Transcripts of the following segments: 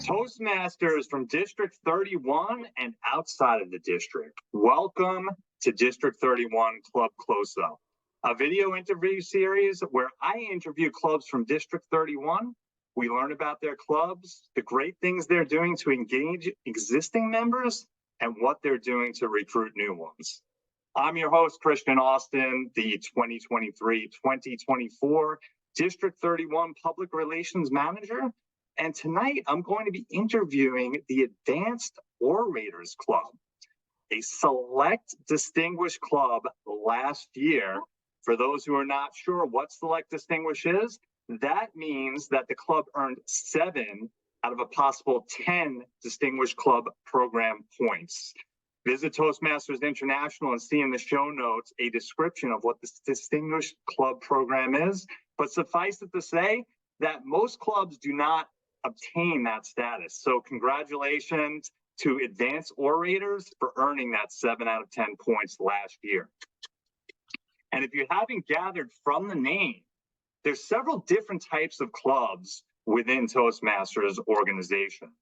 Toastmasters from District 31 and outside of the district, welcome to District 31 Club Close-Up, a video interview series where I interview clubs from District 31. We learn about their clubs, the great things they're doing to engage existing members, and what they're doing to recruit new ones. I'm your host, Christian Austin, the 2023-2024 District 31 Public Relations Manager. And tonight, I'm going to be interviewing the Advanced Orators Club, a select distinguished club last year. For those who are not sure what select distinguished is, that means that the club earned 7 out of a possible 10 distinguished club program points. Visit Toastmasters International and see in the show notes a description of what this distinguished club program is. But suffice it to say that most clubs do not obtain that status. So congratulations to Advanced Orators for earning that 7 out of 10 points last year. And if you haven't gathered from the name, there's several different types of clubs within Toastmasters organization.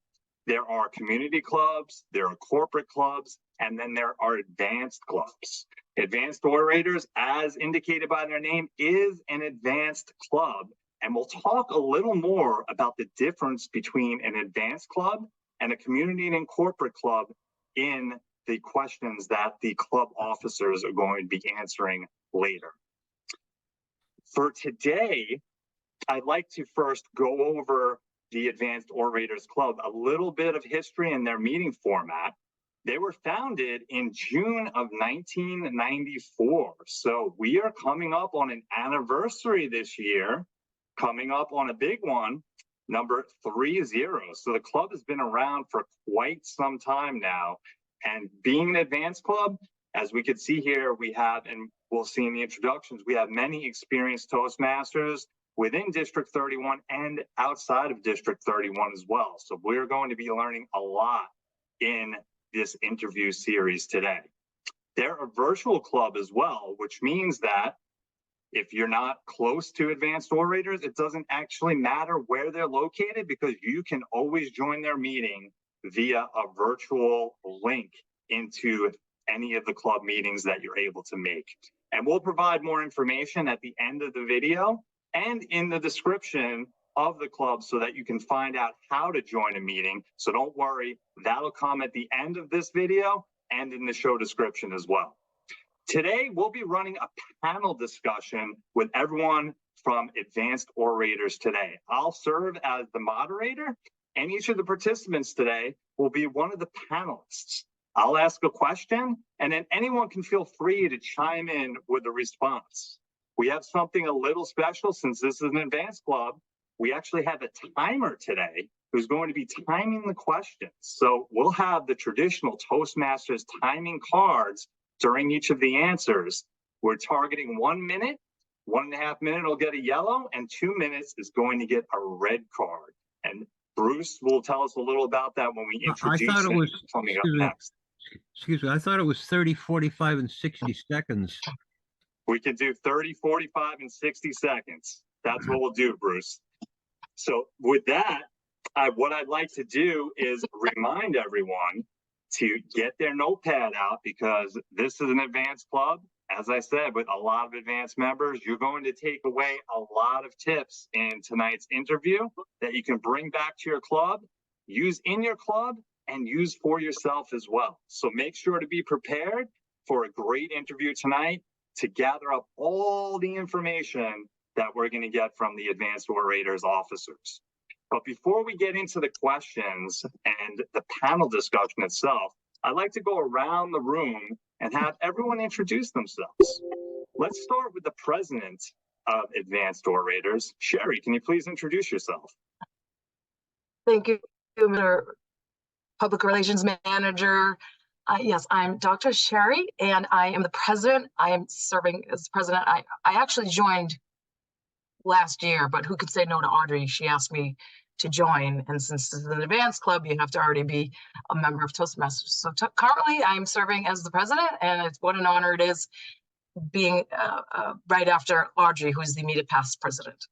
There are community clubs, there are corporate clubs, and then there are advanced clubs. Advanced Orators, as indicated by their name, is an advanced club. And we'll talk a little more about the difference between an advanced club and a community and corporate club in the questions that the club officers are going to be answering later. For today, I'd like to first go over the Advanced Orators Club, a little bit of history in their meeting format. They were founded in June of 1994. So we are coming up on an anniversary this year, coming up on a big one, number 30. So the club has been around for quite some time now. And being an advanced club, as we could see here, we have, and we'll see in the introductions, we have many experienced Toastmasters within District 31 and outside of District 31 as well. So we're going to be learning a lot in this interview series today. They're a virtual club as well, which means that if you're not close to Advanced Orators, it doesn't actually matter where they're located because you can always join their meeting via a virtual link into any of the club meetings that you're able to make. And we'll provide more information at the end of the video and in the description of the club so that you can find out how to join a meeting. So don't worry, that'll come at the end of this video and in the show description as well. Today, we'll be running a panel discussion with everyone from Advanced Orators today. I'll serve as the moderator, and each of the participants today will be one of the panelists. I'll ask a question, and then anyone can feel free to chime in with a response. We have something a little special since this is an advanced club. We actually have a timer today who's going to be timing the questions. So we'll have the traditional Toastmasters timing cards during each of the answers. We're targeting 1 minute, 1.5 minutes will get a yellow, and 2 minutes is going to get a red card. And Bruce will tell us a little about that when we introduce I thought it was coming up next. Excuse me, I thought it was 30, 45, and 60 seconds. We can do 30, 45, and 60 seconds. That's what we'll do, Bruce. So with that, what I'd like to do is remind everyone to get their notepad out because this is an advanced club. As I said, with a lot of advanced members, you're going to take away a lot of tips in tonight's interview that you can bring back to your club, use in your club, and use for yourself as well. So make sure to be prepared for a great interview tonight to gather up all the information that we're going to get from the Advanced Orators officers. But before we get into the questions and the panel discussion itself, I'd like to go around the room and have everyone introduce themselves. Let's start with the president of Advanced Orators. Sherry, can you please introduce yourself? Thank you, Mr. Public Relations Manager. Yes, I'm Dr. Sherry, and I am the president. I am serving as president. I actually joined last year, but who could say no to Audrey? She asked me to join, and since this is an advanced club, you have to already be a member of Toastmasters. So currently, I'm serving as the president, and it's what an honor it is being right after Audrey, who is the immediate past president.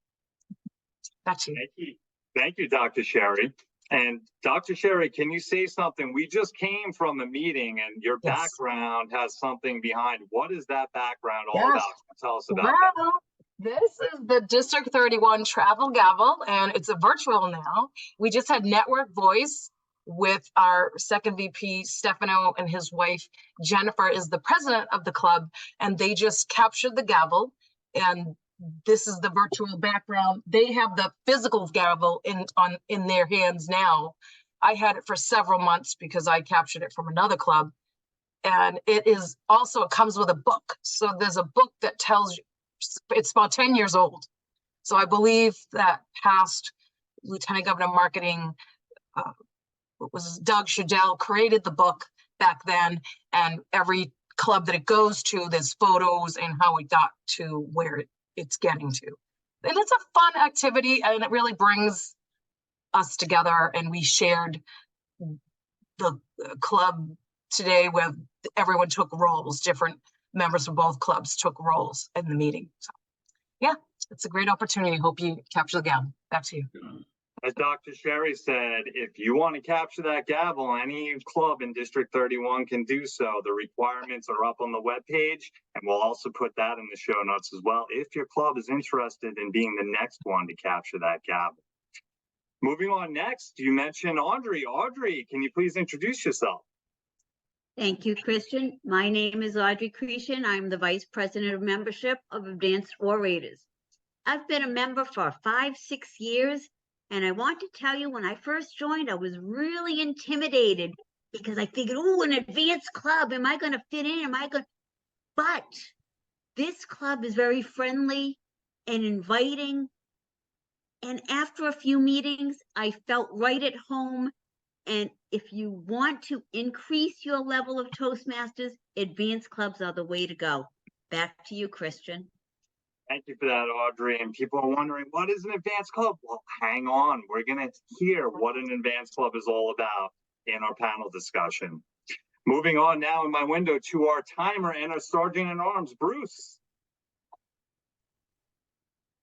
Back to you. Thank you, Dr. Sherry. And Dr. Sherry, can you say something? We just came from a meeting and your Yes. background has something behind. What is that background all Yes. about? Tell us about that. Well, this is the District 31 travel gavel, and it's a virtual now. We just had network voice with our second VP, Stefano, and his wife, Jennifer, is the president of the club, and they just captured the gavel. And this is the virtual background. They have the physical gavel in their hands now. I had it for several months because I captured it from another club. And it is also, it comes with a book. So there's a book that tells you, it's about 10 years old. So I believe that past Lieutenant Governor of Marketing, what was Doug Shadell, created the book back then, and every club that it goes to, there's photos and how it got to where it's getting to. And it's a fun activity, and it really brings us together. And we shared the club today where everyone took roles, different members of both clubs took roles in the meeting. So yeah, it's a great opportunity. Hope you capture the gavel. Back to you. As Dr. Sherry said, if you want to capture that gavel, any club in District 31 can do so. The requirements are up on the webpage, and we'll also put that in the show notes as well if your club is interested in being the next one to capture that gavel. Moving on next, you mentioned Audrey. Audrey, can you please introduce yourself? Thank you, Christian. My name is Audrey Cretion. I'm the Vice President of Membership of Advanced Orators. I've been a member for 5-6 years, and I want to tell you, when I first joined, I was really intimidated because I figured, oh, an advanced club, am I going to fit in? But this club is very friendly and inviting. And after a few meetings, I felt right at home. And if you want to increase your level of Toastmasters, advanced clubs are the way to go. Back to you, Christian. Thank you for that, Audrey. And people are wondering, what is an advanced club? Well, hang on. We're going to hear what an advanced club is all about in our panel discussion. Moving on now in my window to our timer and our Sergeant at Arms, Bruce.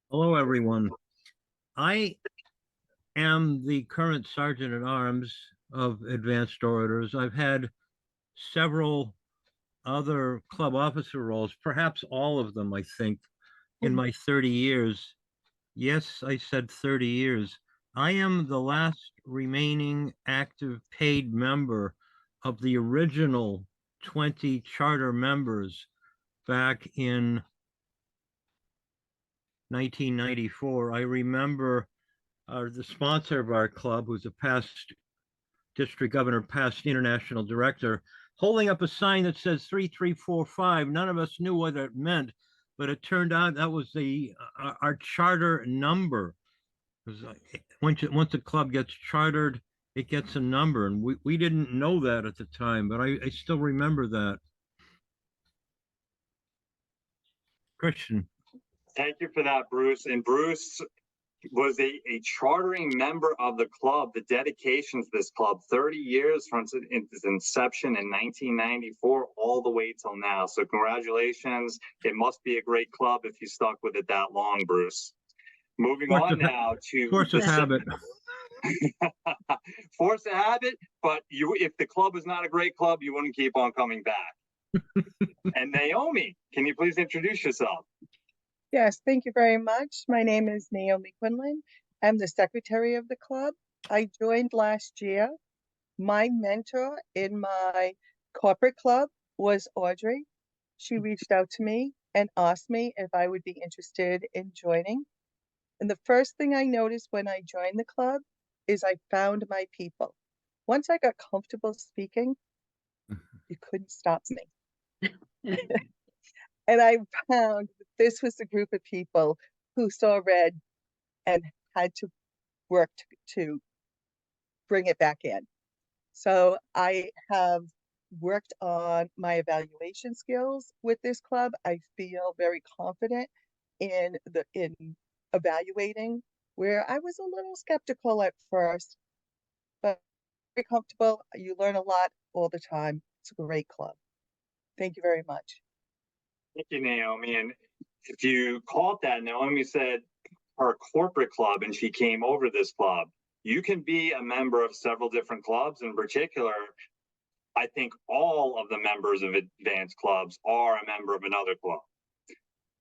Hello, everyone. I am the current Sergeant at Arms of Advanced Orators. I've had several other club officer roles, perhaps all of them, I think, in my 30 years. Yes, I said 30 years. I am the last remaining active paid member of the original 20 charter members back in 1994. I remember the sponsor of our club, who's a past district governor, past international director, holding up a sign that says 3345. None of us knew what it meant, but it turned out that was our charter number. Once the club gets chartered, it gets a number, and we didn't know that at the time, but I still remember that. Christian. Thank you for that, Bruce. And Bruce was a chartering member of the club. The dedication to this club, 30 years from its inception in 1994 all the way till now. So congratulations. It must be a great club if you stuck with it that long, Bruce. Moving on now to force of habit. Force of habit, but if the club is not a great club, you wouldn't keep on coming back. And Naomi, can you please introduce yourself? Yes, thank you very much. My name is Naomi Quinlan. I'm the secretary of the club. I joined last year. My mentor in my corporate club was Audrey. She reached out to me and asked me if I would be interested in joining. And the first thing I noticed when I joined the club is I found my people. Once I got comfortable speaking, you couldn't stop me. And I found this was the group of people who saw red and had to work to bring it back in. So I have worked on my evaluation skills with this club. I feel very confident in evaluating, where I was a little skeptical at first, but very comfortable. You learn a lot all the time. It's a great club. Thank you very much. Thank you, Naomi. And if you caught that, Naomi said her corporate club and she came over this club. You can be a member of several different clubs. In particular, I think all of the members of advanced clubs are a member of another club.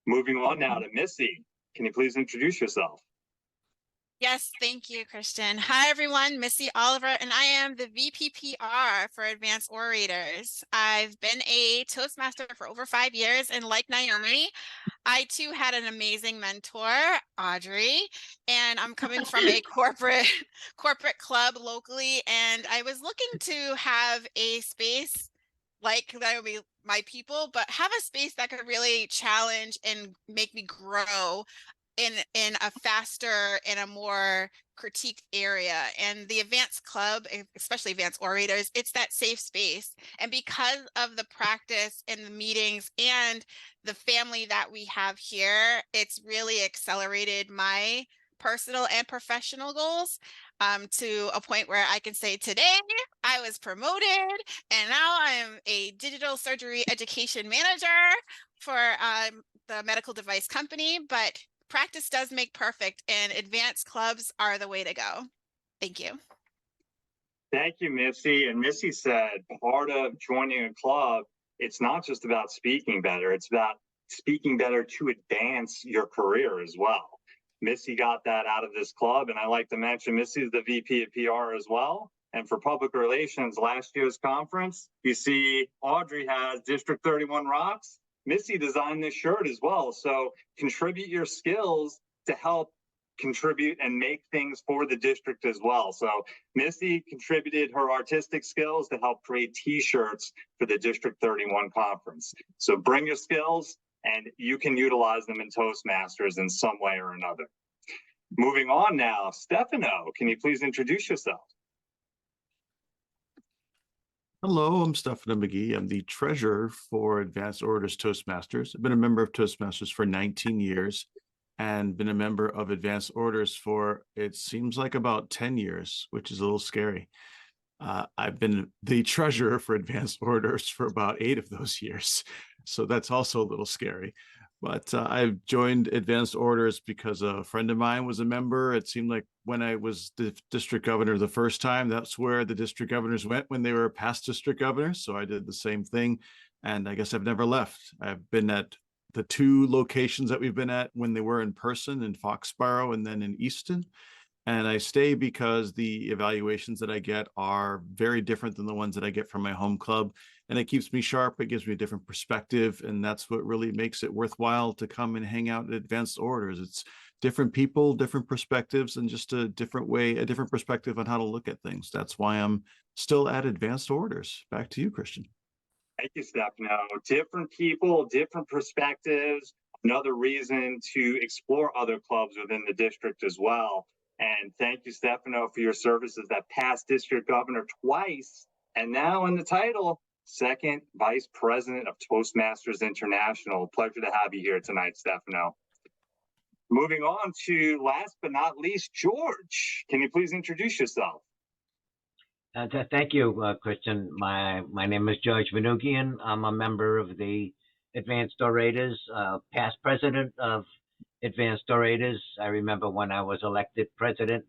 Moving on now to Missy. Can you please introduce yourself? Yes, thank you, Christian. Hi, everyone. Missy Oliver, and I am the VPPR for Advanced Orators. I've been a Toastmaster for over 5 years, and like Naomi, I too had an amazing mentor, Audrey, and I'm coming from a corporate club locally, and I was looking to have a space like that would be my people, but have a space that could really challenge and make me grow in a faster and a more critiqued area. And the Advanced Club, especially Advanced Orators, it's that safe space. And because of the practice and the meetings and the family that we have here, it's really accelerated my personal and professional goals to a point where I can say today I was promoted and now I'm a digital surgery education manager for the medical device company. But practice does make perfect, and advanced clubs are the way to go. Thank you. Thank you, Missy. And Missy said part of joining a club, it's not just about speaking better, it's about speaking better to advance your career as well. Missy got that out of this club, and I like to mention Missy is the VP of PR as well. And for public relations, last year's conference, you see Audrey has District 31 Rocks. Missy designed this shirt as well. So contribute your skills to help contribute and make things for the district as well. So Missy contributed her artistic skills to help create t-shirts for the District 31 conference. So bring your skills and you can utilize them in Toastmasters in some way or another. Moving on now, Stefano, can you please introduce yourself? Hello, I'm Stefano McGee. I'm the treasurer for Advanced Orators Toastmasters. I've been a member of Toastmasters for 19 years and been a member of Advanced Orators for, it seems like about 10 years, which is a little scary. I've been the treasurer for Advanced Orators for about 8 of those years. So that's also a little scary. But I joined Advanced Orators because a friend of mine was a member. It seemed like when I was the district governor the first time, that's where the district governors went when they were past district governors. So I did the same thing. And I guess I've never left. I've been at the 2 locations that we've been at when they were in person in Foxborough and then in Easton. And I stay because the evaluations that I get are very different than the ones that I get from my home club. And it keeps me sharp. It gives me a different perspective. And that's what really makes it worthwhile to come and hang out at Advanced Orators. It's different people, different perspectives, and just a different way, a different perspective on how to look at things. That's why I'm still at Advanced Orators. Back to you, Christian. Thank you, Stefano. Different people, different perspectives, another reason to explore other clubs within the district as well. And thank you, Stefano, for your service as that past district governor twice. And now in the title, 2nd Vice President of Toastmasters International. Pleasure to have you here tonight, Stefano. Moving on to last but not least, George. Can you please introduce yourself? Thank you, Christian. My name is George Venugian. I'm a member of the Advanced Orators, past president of Advanced Orators. I remember when I was elected president,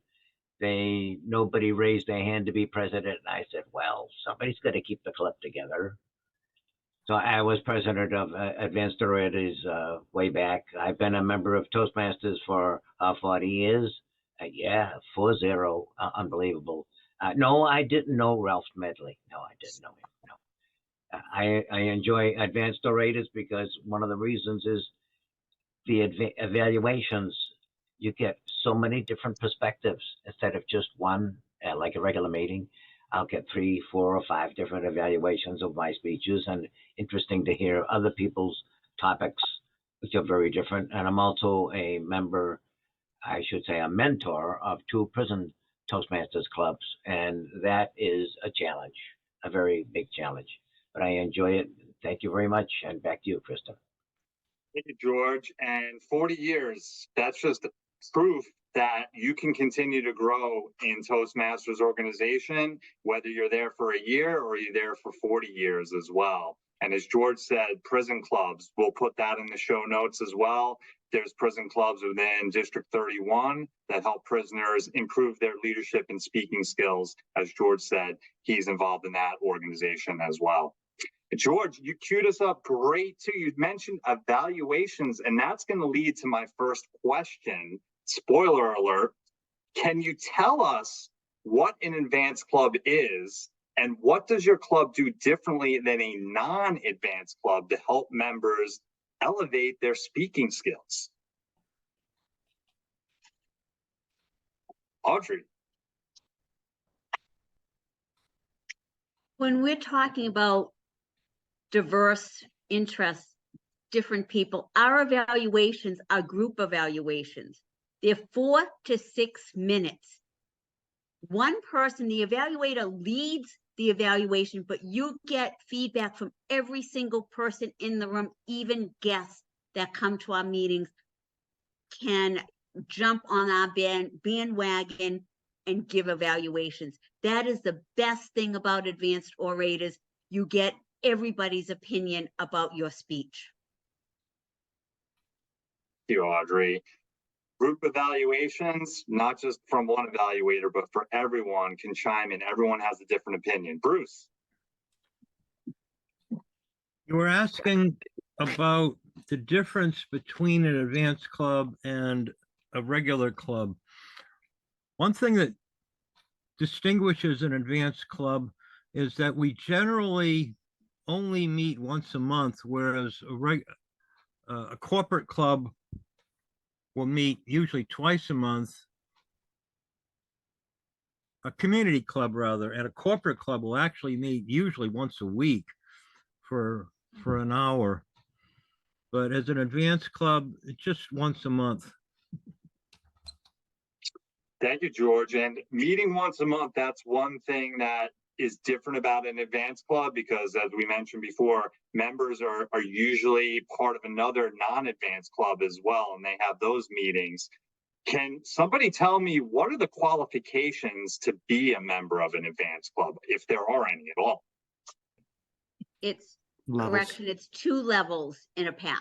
nobody raised their hand to be president. And I said, well, somebody's got to keep the club together. So I was president of Advanced Orators way back. I've been a member of Toastmasters for 40 years. Yeah, 40, unbelievable. No, I didn't know Ralph Medley. No, I didn't know him. No. I enjoy Advanced Orators because one of the reasons is the evaluations. You get so many different perspectives instead of just one, like a regular meeting. I'll get 3, 4, or 5 different evaluations of my speeches, and interesting to hear other people's topics, which are very different. And I'm also a member, I should say a mentor of 2 prison Toastmasters clubs, and that is a challenge, a very big challenge. But I enjoy it. Thank you very much, and back to you, Krista. Thank you, George. And 40 years, that's just proof that you can continue to grow in Toastmasters organization, whether you're there for a year or you're there for 40 years as well. And And as George said, prison clubs, we'll put that in the show notes as well. There's prison clubs within District 31 that help prisoners improve their leadership and speaking skills. As George said, he's involved in that organization as well. George, you queued us up great too. You mentioned evaluations, and that's going to lead to my first question. Spoiler alert. Can you tell us what an advanced club is, and what does your club do differently than a non-advanced club to help members elevate their speaking skills? Audrey. When we're talking about diverse interests, different people, our evaluations are group evaluations. They're 4 to 6 minutes. One person, the evaluator, leads the evaluation, but you get feedback from every single person in the room. Even guests that come to our meetings can jump on our bandwagon and give evaluations. That is the best thing about Advanced Orators. You get everybody's opinion about your speech. Thank you, Audrey. Group evaluations, not just from one evaluator, but for everyone can chime in. Everyone has a different opinion. Bruce. You were asking about the difference between an advanced club and a regular club. One thing that distinguishes an advanced club is that we generally only meet once a month, whereas a corporate club will meet usually twice a month. A community club, rather, and a corporate club will actually meet usually once a week for an hour. But as an advanced club, it's just once a month. Thank you, George. And meeting once a month, that's one thing that is different about an advanced club, because as we mentioned before, members are usually part of another non-advanced club as well, and they have those meetings. Can somebody tell me, what are the qualifications to be a member of an advanced club, if there are any at all? It's Levels. correction, it's 2 levels in a path.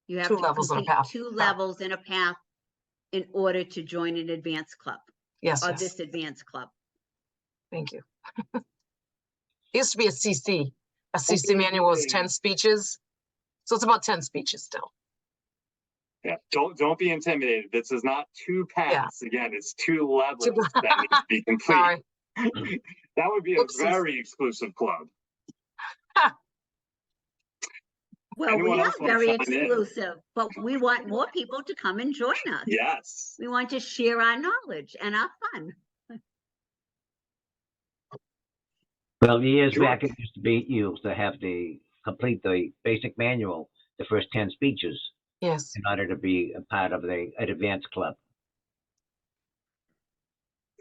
You have 2 to levels in a complete path. 2 levels in a path in order to join an advanced club Yes, or yes. this advanced club. Thank you. It used to be a CC. A CC manual was 10 speeches. So it's about 10 speeches still. Yeah, don't be intimidated. This is not 2 paths. Again, it's 2 levels that need to be complete. Sorry. That would be a very exclusive club. Well, Anyone we are else wanna very chime in? exclusive, but we want more people to come and join us. Yes. We want to share our knowledge and our fun. Well, years George. back, it used to be you used to have to complete the basic manual, the first 10 speeches, Yes. in order to be a part of an advanced club.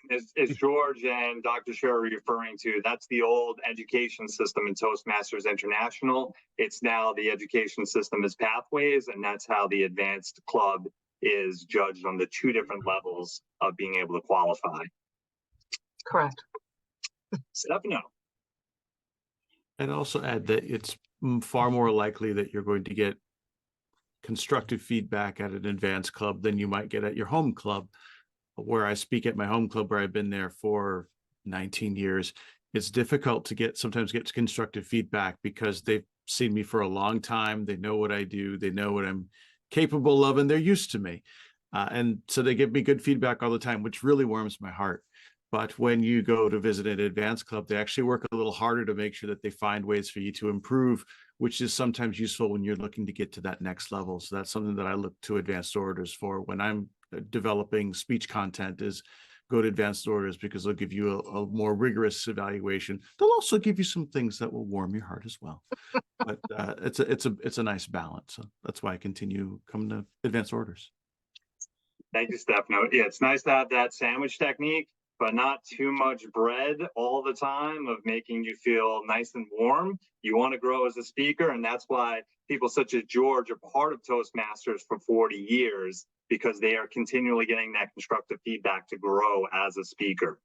As George and Dr. Sher are referring to, that's the old education system in Toastmasters International. It's now the education system is Pathways, and that's how the advanced club is judged on the 2 different levels of being able to qualify. Correct. Stefano. I'd also add that it's far more likely that you're going to get constructive feedback at an advanced club than you might get at your home club. Where I speak at my home club, where I've been there for 19 years, it's difficult to sometimes get constructive feedback because they've seen me for a long time. They know what I do. They know what I'm capable of, and they're used to me. And so they give me good feedback all the time, which really warms my heart. But when you go to visit an advanced club, they actually work a little harder to make sure that they find ways for you to improve, which is sometimes useful when you're looking to get to that next level. So that's something that I look to Advanced Orators for when I'm developing speech content, is go to Advanced Orators, because they'll give you a more rigorous evaluation. They'll also give you some things that will warm your heart as well. But it's a nice balance. So that's why I continue coming to Advanced Orators. Thank you, Stefano. Yeah, it's nice to have that sandwich technique, but not too much bread all the time of making you feel nice and warm. You want to grow as a speaker, and that's why people such as George are part of Toastmasters for 40 years, because they are continually getting that constructive feedback to grow as a speaker.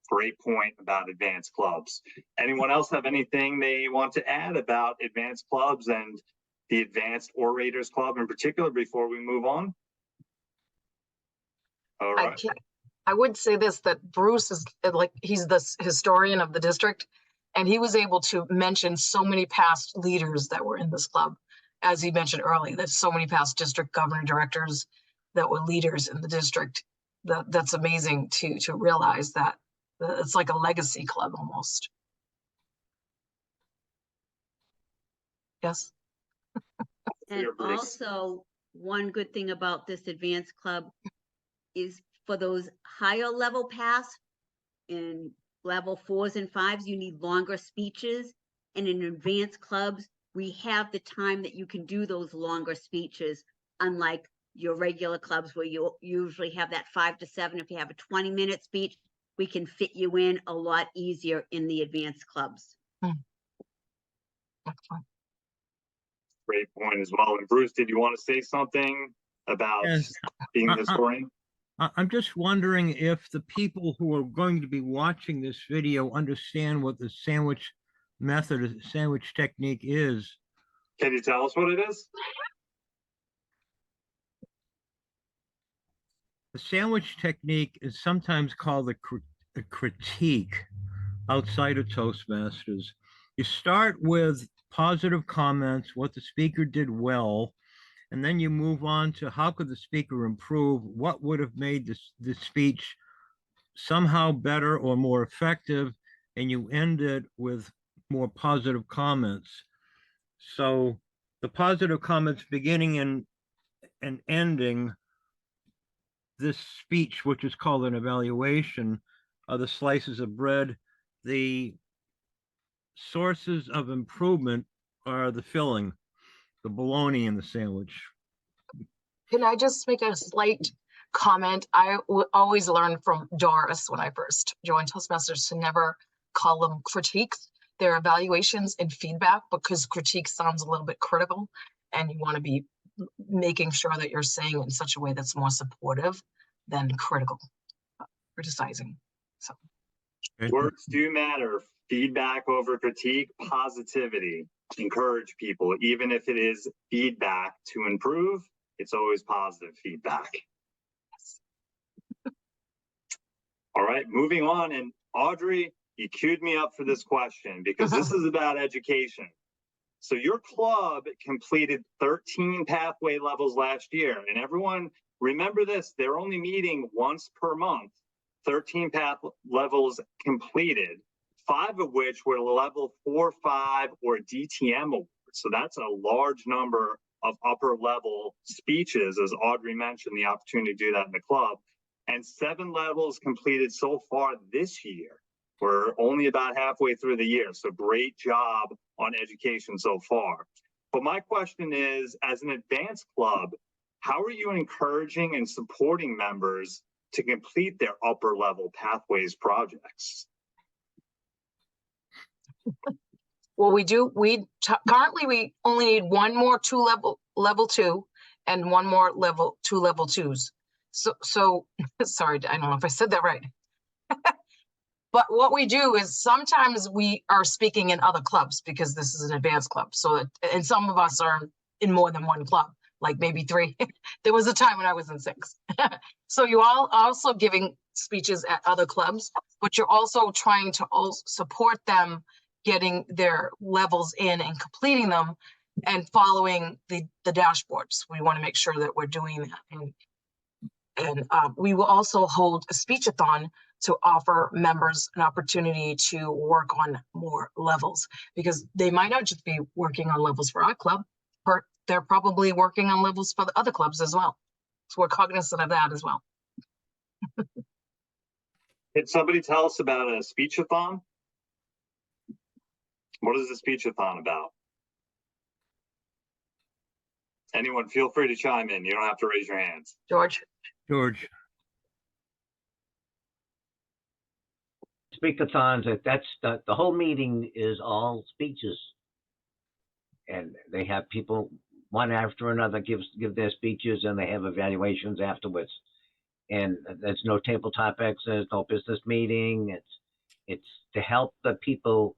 Great point about advanced clubs. Anyone else have anything they want to add about advanced clubs and the Advanced Orators Club in particular before we move on? All right. I would say this, that Bruce is like, he's the historian of the district, and he was able to mention so many past leaders that were in this club. As he mentioned earlier, there's so many past district governor directors that were leaders in the district. That's amazing to realize that it's like a legacy club almost. Yes. And Here, Bruce. also, one good thing about this advanced club is for those higher level pass in level 4s and 5s, you need longer speeches. And in advanced clubs, we have the time that you can do those longer speeches, unlike your regular clubs where you usually have that 5 to 7. If you have a 20-minute speech, we can fit you in a lot easier in the advanced clubs. Excellent. Great point as well. And Bruce, did you want to say something about Yes. being a historian? I'm just wondering if the people who are going to be watching this video understand what the sandwich method, sandwich technique is. Can you tell us what it is? The sandwich technique is sometimes called a critique outside of Toastmasters. You start with positive comments, what the speaker did well, and then you move on to how could the speaker improve, what would have made this speech somehow better or more effective, and you end it with more positive comments. So the positive comments beginning and ending this speech, which is called an evaluation, are the slices of bread. The sources of improvement are the filling, the bologna in the sandwich. Can I just make a slight comment? I always learned from Doris when I first joined Toastmasters to never call them critiques. They're evaluations and feedback, because critique sounds a little bit critical, and you want to be making sure that you're saying it in such a way that's more supportive than critical, criticizing. So Words do matter. Feedback over critique, positivity. Encourage people, even if it is feedback to improve, it's always positive feedback. All right, moving on. And Audrey, you queued me up for this question because this is about education. So your club completed 13 pathway levels last year, and everyone remember this, they're only meeting once per month. 13 path levels completed, 5 of which were level 4, 5, or DTM awards. So that's a large number of upper level speeches, as Audrey mentioned, the opportunity to do that in the club. And 7 levels completed so far this year. We're only about halfway through the year, so great job on education so far. But my question is, as an advanced club, how are you encouraging and supporting members to complete their upper level pathways projects? well, currently we only need one more level 2 and one more level 2s. So sorry, I don't know if I said that right. But what we do is sometimes we are speaking in other clubs because this is an advanced club. So and some of us are in more than one club, like maybe 3. There was a time when I was in 6. So you all also giving speeches at other clubs, but you're also trying to also support them getting their levels in and completing them and following the dashboards. We want to make sure that we're doing that. And we will also hold a speech-a-thon to offer members an opportunity to work on more levels, because they might not just be working on levels for our club, but they're probably working on levels for the other clubs as well. So we're cognizant of that as well. Can somebody tell us about a speech-a-thon? What is the speech-a-thon about? Anyone, feel free to chime in. You don't have to raise your hands. George? Speakathons, that's the whole meeting is all speeches. And they have people one after another give their speeches, and they have evaluations afterwards. and there's no table topics, there's no business meeting. It's to help the people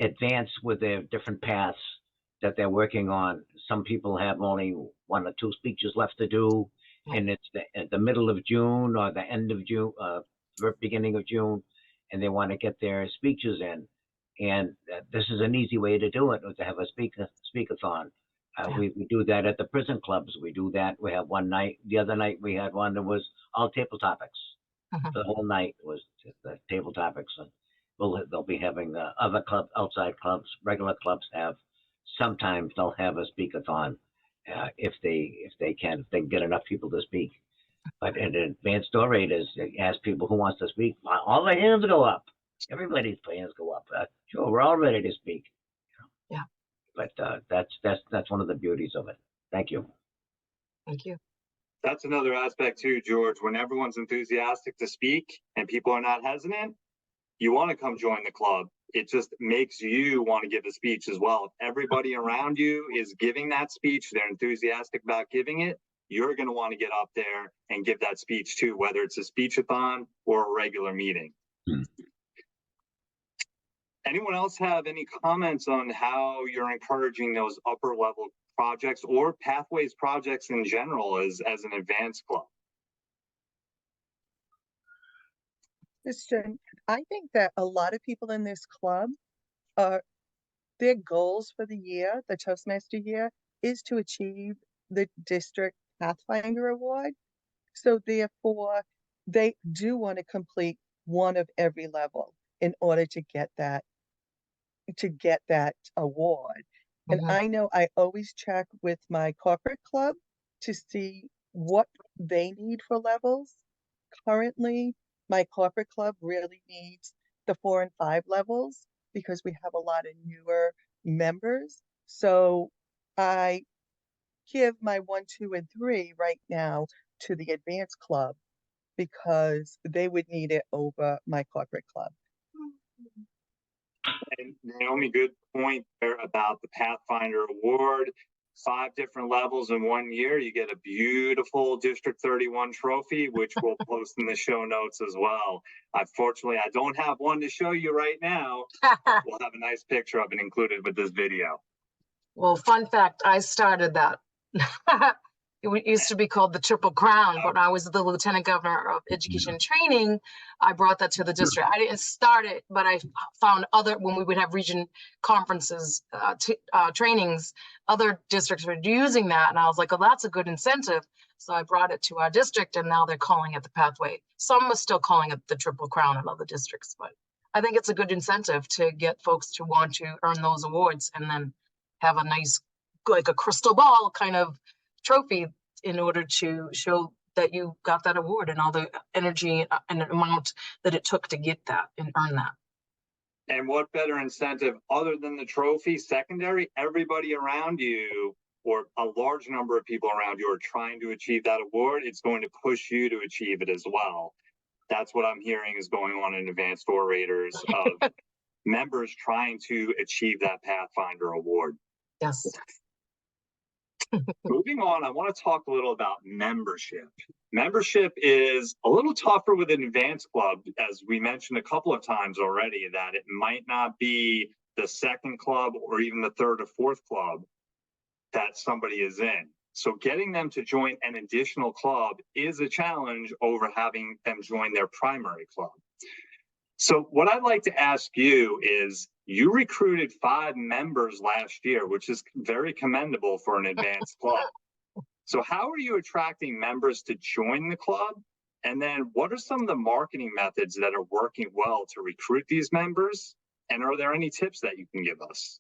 advance with their different paths that they're working on. Some people have only 1 or 2 speeches left to do, and it's at the middle of June or the end of June, beginning of June, and they want to get their speeches in. And this is an easy way to do it, to have a speakathon. We do that at the prison clubs. We do that. We have one night. The other night we had one that was all table topics. The whole night was the table topics. And they'll be having other outside clubs, regular clubs have. Sometimes they'll have a speakathon if they can get enough people to speak. But in Advanced Orators, they ask people who wants to speak. All the hands go up. Everybody's hands go up. Sure, we're all ready to speak. Yeah. But that's one of the beauties of it. Thank you. Thank you. That's another aspect too, George. When everyone's enthusiastic to speak and people are not hesitant, you want to come join the club. It just makes you want to give a speech as well. If everybody around you is giving that speech, they're enthusiastic about giving it, you're going to want to get up there and give that speech too, whether it's a speechathon or a regular meeting. Anyone else have any comments on how you're encouraging those upper level projects or pathways projects in general as an advanced club? Christian, I think that a lot of people in this club their goals for the year, the Toastmaster year, is to achieve the district Pathfinder Award. So therefore, they do want to complete one of every level in order to get that award. And I know I always check with my corporate club to see what they need for levels. Currently, my corporate club really needs the 4 and 5 levels because we have a lot of newer members. So I give my 1, 2, and 3 right now to the advanced club because they would need it over my corporate club. And Naomi, good point there about the Pathfinder Award. 5 different levels in 1 year. You get a beautiful District 31 trophy, which we'll post in the show notes as well. Unfortunately, I don't have one to show you right now. We'll have a nice picture of it included with this video. Well, fun fact, I started that. It used to be called the Triple Crown, but when I was the Lieutenant Governor of Education and Training, I brought that to the district. I didn't start it, but I found when we would have region conferences, trainings, other districts were using that. And I was like, oh, that's a good incentive. So I brought it to our district and now they're calling it the Pathway. Some are still calling it the Triple Crown in other districts, but I think it's a good incentive to get folks to want to earn those awards and then have a nice, like a crystal ball kind of trophy in order to show that you got that award and all the energy and amount that it took to get that and earn that. And what better incentive other than the trophy? Secondary, everybody around you or a large number of people around you are trying to achieve that award. It's going to push you to achieve it as well. That's what I'm hearing is going on in Advanced Orators of members trying to achieve that Pathfinder Award. Yes. Moving on, I want to talk a little about membership. Membership is a little tougher with an advanced club, as we mentioned a couple of times already, that it might not be the second club or even the third or fourth club that somebody is in. So getting them to join an additional club is a challenge over having them join their primary club. So what I'd like to ask you is, you recruited 5 members last year, which is very commendable for an advanced club. So how are you attracting members to join the club? And then what are some of the marketing methods that are working well to recruit these members? And are there any tips that you can give us?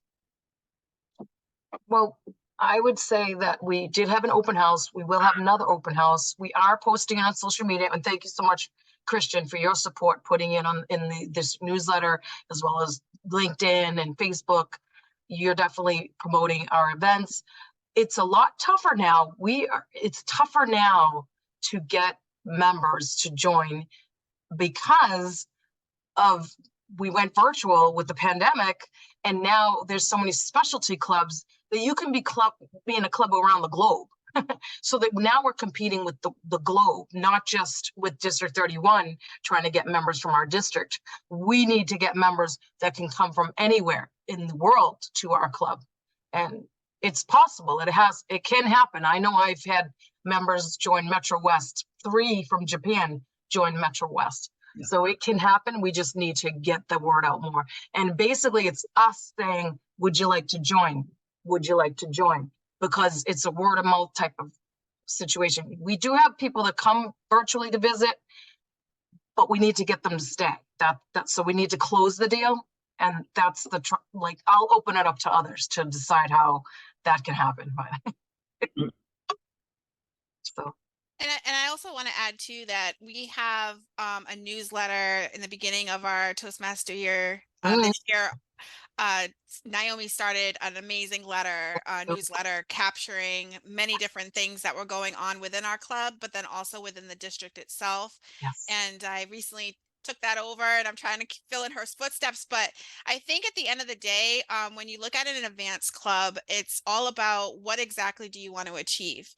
Well, I would say that we did have an open house. We will have another open house. We are posting on social media, and thank you so much, Christian, for your support, putting it on in this newsletter, as well as LinkedIn and Facebook. You're definitely promoting our events. It's a lot tougher now. It's tougher now to get members to join because of we went virtual with the pandemic, and now there's so many specialty clubs that you can be in a club around the globe. So that now we're competing with the globe, not just with District 31, trying to get members from our district. We need to get members that can come from anywhere in the world to our club. And it's possible. It can happen. I know I've had members join Metro West, 3 from Japan join Metro West. Yeah. So it can happen. We just need to get the word out more. And basically it's us saying, would you like to join? Would you like to join? Because it's a word of mouth type of situation. We do have people that come virtually to visit, but we need to get them to stay. So we need to close the deal. And that's like, I'll open it up to others to decide how that can happen. So. And I also want to add too that we have a newsletter in the beginning of our Toastmaster year this year. Naomi started an amazing newsletter capturing many different things that were going on within our club, but then also within the district itself. Yes. And I recently took that over and I'm trying to fill in her footsteps. But I think at the end of the day, when you look at an advanced club, it's all about what exactly do you want to achieve.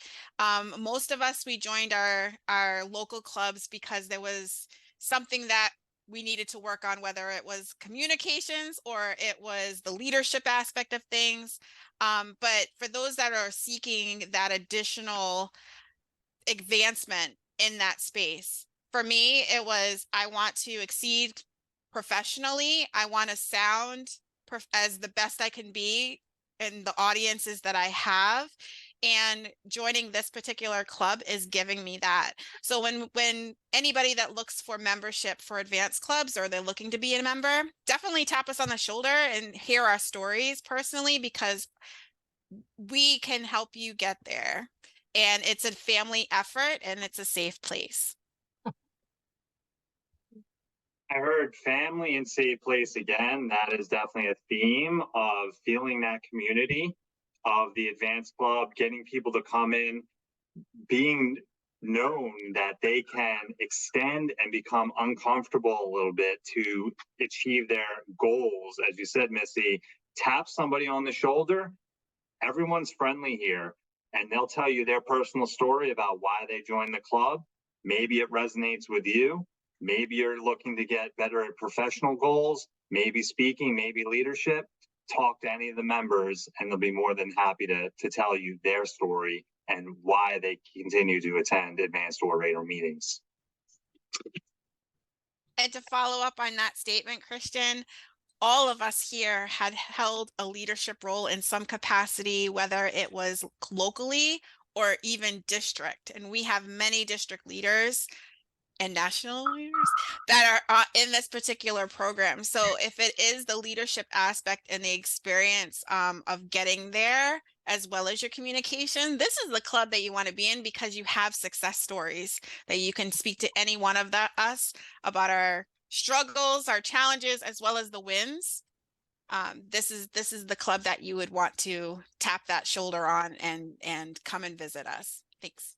Most of us, we joined our local clubs because there was something that we needed to work on, whether it was communications or it was the leadership aspect of things. But for those that are seeking that additional advancement in that space, for me, it was, I want to exceed professionally. I want to sound as the best I can be in the audiences that I have. And joining this particular club is giving me that. So when anybody that looks for membership for advanced clubs or they're looking to be a member, definitely tap us on the shoulder and hear our stories personally, because we can help you get there. And it's a family effort and it's a safe place. I heard family and safe place again. That is definitely a theme of feeling that community of the advanced club, getting people to come in, being known that they can extend and become uncomfortable a little bit to achieve their goals. As you said, Missy, tap somebody on the shoulder. Everyone's friendly here, and they'll tell you their personal story about why they joined the club. Maybe it resonates with you. Maybe you're looking to get better at professional goals, maybe speaking, maybe leadership. Talk to any of the members and they'll be more than happy to tell you their story and why they continue to attend Advanced Orator meetings. And to follow up on that statement, Christian, all of us here had held a leadership role in some capacity, whether it was locally or even district. And we have many district leaders and national leaders that are in this particular program. So if it is the leadership aspect and the experience of getting there, as well as your communication, this is the club that you want to be in, because you have success stories that you can speak to any one of us about our struggles, our challenges, as well as the wins. This is the club that you would want to tap that shoulder on and come and visit us. Thanks.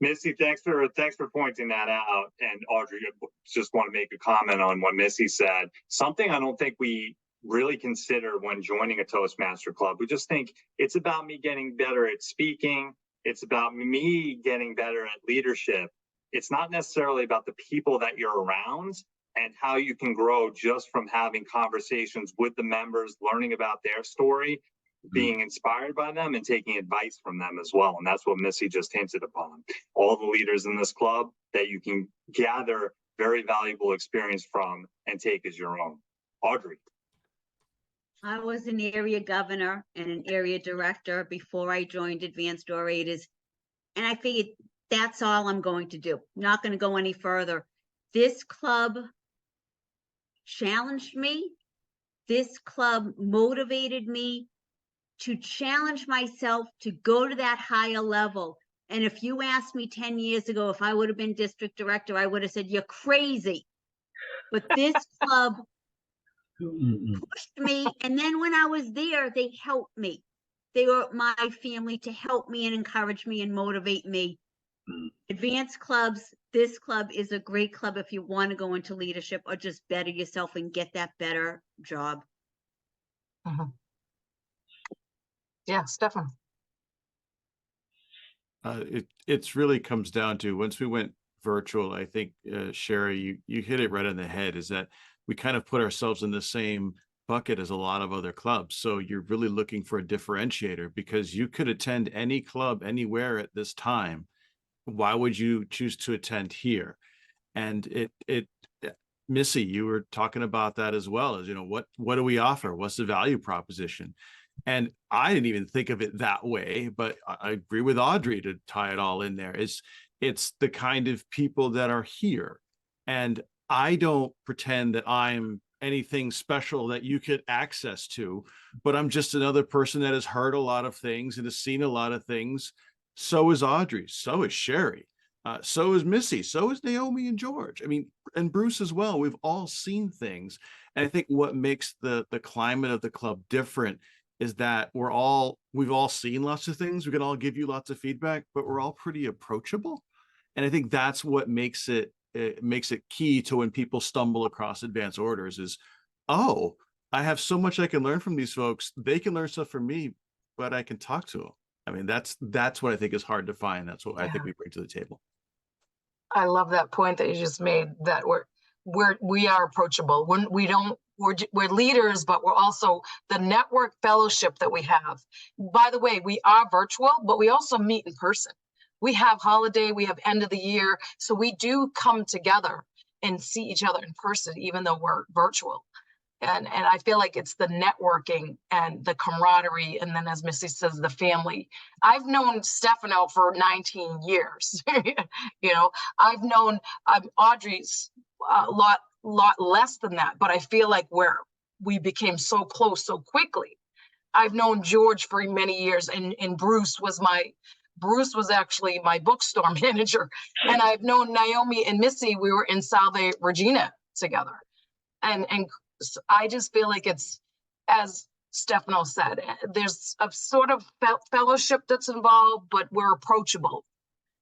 Missy, thanks for pointing that out. And Audrey, just want to make a comment on what Missy said. Something I don't think we really consider when joining a Toastmaster club. We just think it's about me getting better at speaking. It's about me getting better at leadership. It's not necessarily about the people that you're around and how you can grow just from having conversations with the members, learning about their story, being inspired by them and taking advice from them as well. And that's what Missy just hinted upon. All the leaders in this club that you can gather very valuable experience from and take as your own. Audrey. I was an area governor and an area director before I joined Advanced Orators. And I figured that's all I'm going to do. I'm not going to go any further. This club challenged me. This club motivated me to challenge myself to go to that higher level. And if you asked me 10 years ago if I would have been district director, I would have said, you're crazy. But this club pushed me. And then when I was there, they helped me. They were my family to help me and encourage me and motivate me. Advanced clubs, this club is a great club if you want to go into leadership or just better yourself and get that better job. Yeah, Stefan. It's really comes down to, once we went virtual, I think, Sherry, you hit it right on the head, is that we kind of put ourselves in the same bucket as a lot of other clubs. So you're really looking for a differentiator, because you could attend any club anywhere at this time. Why would you choose to attend here? And Missy, you were talking about that as well, as, what do we offer? What's the value proposition? And I didn't even think of it that way, but I agree with Audrey to tie it all in there. It's the kind of people that are here. And I don't pretend that I'm anything special that you get access to, but I'm just another person that has heard a lot of things and has seen a lot of things. So is Audrey, so is Sherry, so is Missy, so is Naomi and George. I mean, and Bruce as well. We've all seen things. And I think what makes the climate of the club different is that we've all seen lots of things. We can all give you lots of feedback, but we're all pretty approachable. And I think that's what makes it key to when people stumble across Advanced Orders is, oh, I have so much I can learn from these folks. They can learn stuff from me, but I can talk to them. I mean, that's what I think is hard to find. That's what I think we bring to the table. I love that point that you just made, that we are approachable. When we're leaders, but we're also the network fellowship that we have. By the way, we are virtual, but we also meet in person. We have holiday, we have end of the year. So we do come together and see each other in person, even though we're virtual. And I feel like it's the networking and the camaraderie. And then, as Missy says, the family. I've known Stefano for 19 years. I've known Audrey's a lot less than that, but I feel like we became so close so quickly. I've known George for many years, and Bruce was actually my bookstore manager. And I've known Naomi and Missy. We were in Salve Regina together. And I just feel like it's, as Stefano said, there's a sort of fellowship that's involved, but we're approachable.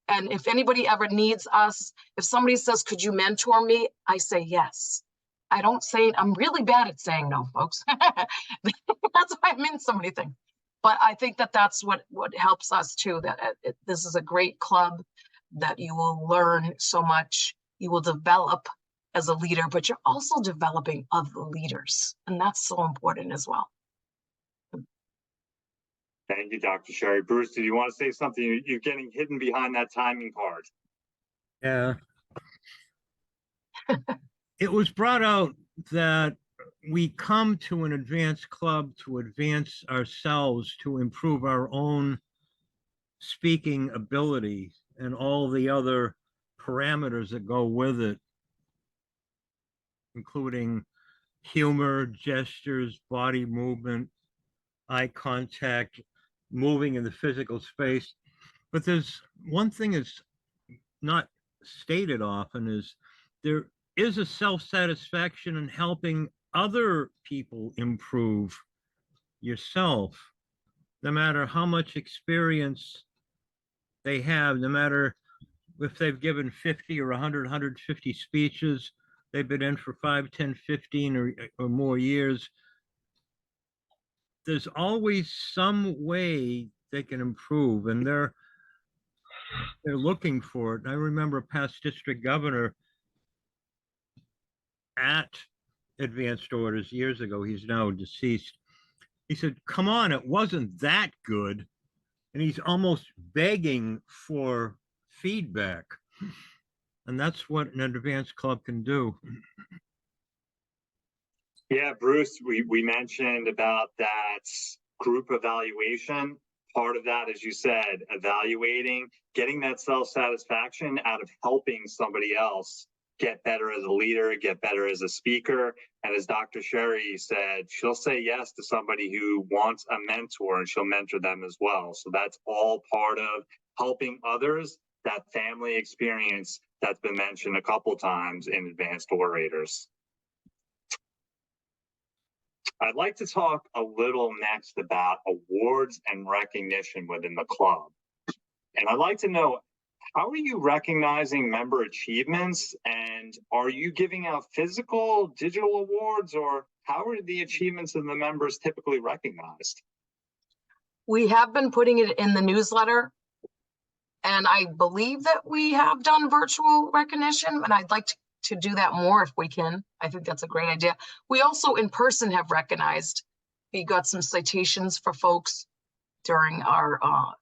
And if anybody ever needs us, if somebody says, could you mentor me? I say yes. I'm really bad at saying no, folks. That's why I'm in so many things. But I think that's what helps us too, that this is a great club, that you will learn so much, you will develop as a leader, but you're also developing other leaders. And that's so important as well. Thank you, Dr. Sherry. Bruce, do you want to say something? You're getting hidden behind that timing card. Yeah. It was brought out that we come to an advanced club to advance ourselves, to improve our own speaking ability and all the other parameters that go with it, including humor, gestures, body movement, eye contact, moving in the physical space. But there's one thing that's not stated often, is there is a self-satisfaction in helping other people improve yourself, no matter how much experience they have, no matter if they've given 50 or 100, 150 speeches, they've been in for 5, 10, 15 or more years. There's always some way they can improve, and they're looking for it. I remember a past district governor at Advanced Orders years ago. He's now deceased. He said, come on, it wasn't that good. And he's almost begging for feedback. And that's what an advanced club can do. Yeah, Bruce, we mentioned about that group evaluation. Part of that, as you said, evaluating, getting that self-satisfaction out of helping somebody else get better as a leader, get better as a speaker. And as Dr. Sherry said, she'll say yes to somebody who wants a mentor, and she'll mentor them as well. So that's all part of helping others, that family experience that's been mentioned a couple times in Advanced Orators. I'd like to talk a little next about awards and recognition within the club. And I'd like to know, how are you recognizing member achievements, and are you giving out physical, digital awards, or how are the achievements of the members typically recognized? We have been putting it in the newsletter. And I believe that we have done virtual recognition, and I'd like to do that more if we can. I think that's a great idea. We also in person have recognized. We got some citations for folks during our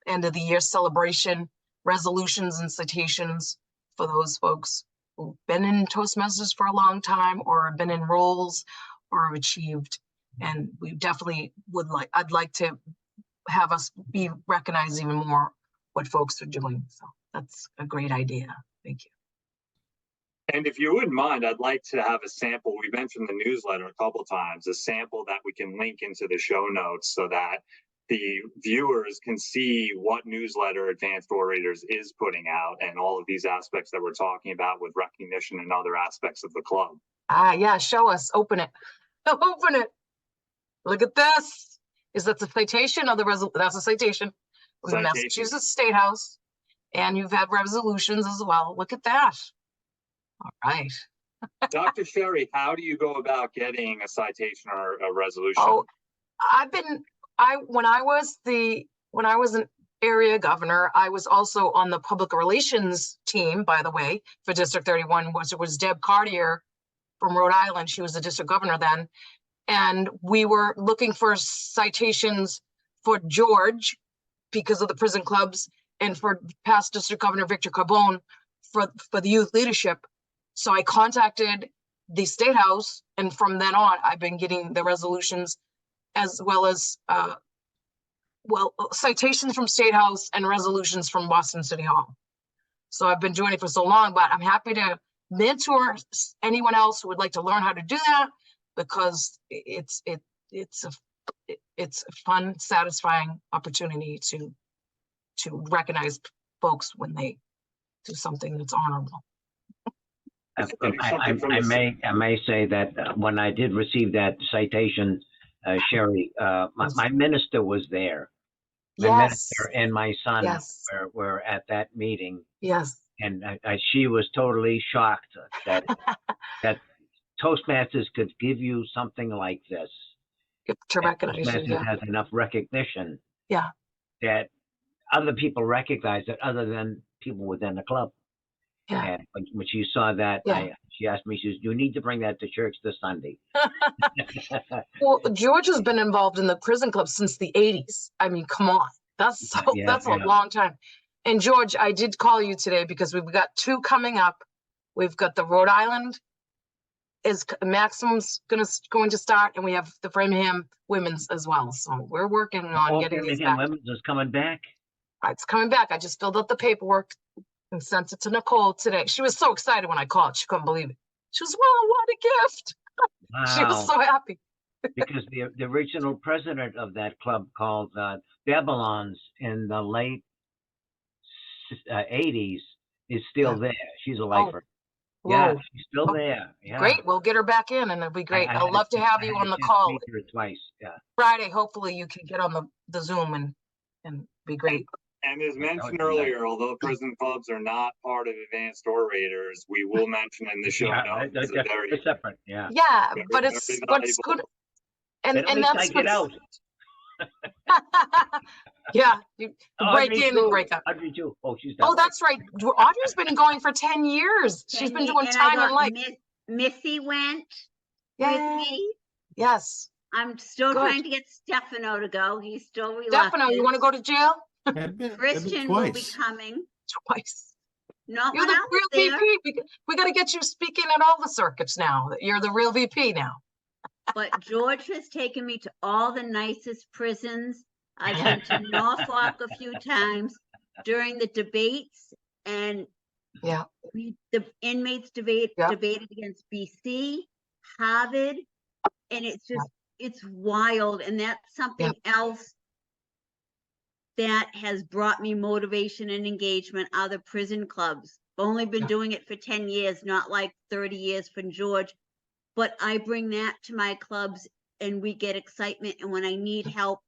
end of the year celebration, resolutions and citations for those folks who've been in Toastmasters for a long time or have been in roles or have achieved. And we definitely I'd like to have us be recognized even more what folks are doing. So that's a great idea. Thank you. And if you wouldn't mind, I'd like to have a sample. We mentioned the newsletter a couple times, a sample that we can link into the show notes so that the viewers can see what newsletter Advanced Orators is putting out and all of these aspects that we're talking about with recognition and other aspects of the club. Yeah, show us, open it. Open it. Look at this. Is that the citation or the that's a citation from the Massachusetts State House. And you've had resolutions as well. Look at that. All right. Dr. Sherry, how do you go about getting a citation or a resolution? Oh, when I was an area governor, I was also on the public relations team, by the way, for District 31, it was Deb Cartier from Rhode Island. She was the district governor then. And we were looking for citations for George because of the prison clubs and for past district governor Victor Carbone for the youth leadership. So I contacted the State House, and from then on, I've been getting the resolutions as well as citations from State House and resolutions from Boston City Hall. So I've been doing it for so long, but I'm happy to mentor anyone else who would like to learn how to do that, because it's a fun, satisfying opportunity to recognize folks when they do something that's honorable. I may say that when I did receive that citation, Sherry, my minister was there. My minister and my son were at that meeting. Yes. And she was totally shocked that Toastmasters could give you something like this. To recognize Toastmasters has enough recognition. Yeah. That other people recognize it other than people within the club. Yeah. And when she saw that, she asked me, she says, "You need to bring that to church this Sunday." Well, George has been involved in the prison club since the 80s. I mean, come on. That's a long time. And George, I did call you today because we've got 2 coming up. We've got the Rhode Island is Maximum's going to start, and we have the Framingham Women's as well. So we're working on getting these back. Women's is coming back. It's coming back. I just filled out the paperwork and sent it to Nicole today. She was so excited when I called. She couldn't believe it. She was, "Well, what a gift." Wow. She was so happy. Because the original president of that club, called Babylon's in the late 80s, is still there. She's a lifer. Yeah, she's still there. Yeah. Great. We'll get her back in, and it'll be great. I'd love to have you on the call. Twice. Yeah. Friday, hopefully you can get on the Zoom and be great. And as mentioned earlier, although prison clubs are not part of Advanced Orators, we will mention in the show notes. It's separate. Yeah. Yeah, but it's good. And that's what's yeah, you break in and break up. Audrey too. Oh, she's that's right. Audrey's been going for 10 years. She's been doing time and life. Missy went with me. Yes. I'm still trying to get Stefano to go. He's still reluctant. Stefano, you want to go to jail? Christian will be coming. Twice. Not You're the real VP. We got to get you speaking at all the circuits now. You're the real VP now. But George has taken me to all the nicest prisons. I've been to Norfolk a few times during the debates, and the inmates debated against BC, Harvard, and it's wild. And that's something else that has brought me motivation and engagement. Other prison clubs. I've only been doing it for 10 years, not like 30 years from George. But I bring that to my clubs, and we get excitement. And when I need help,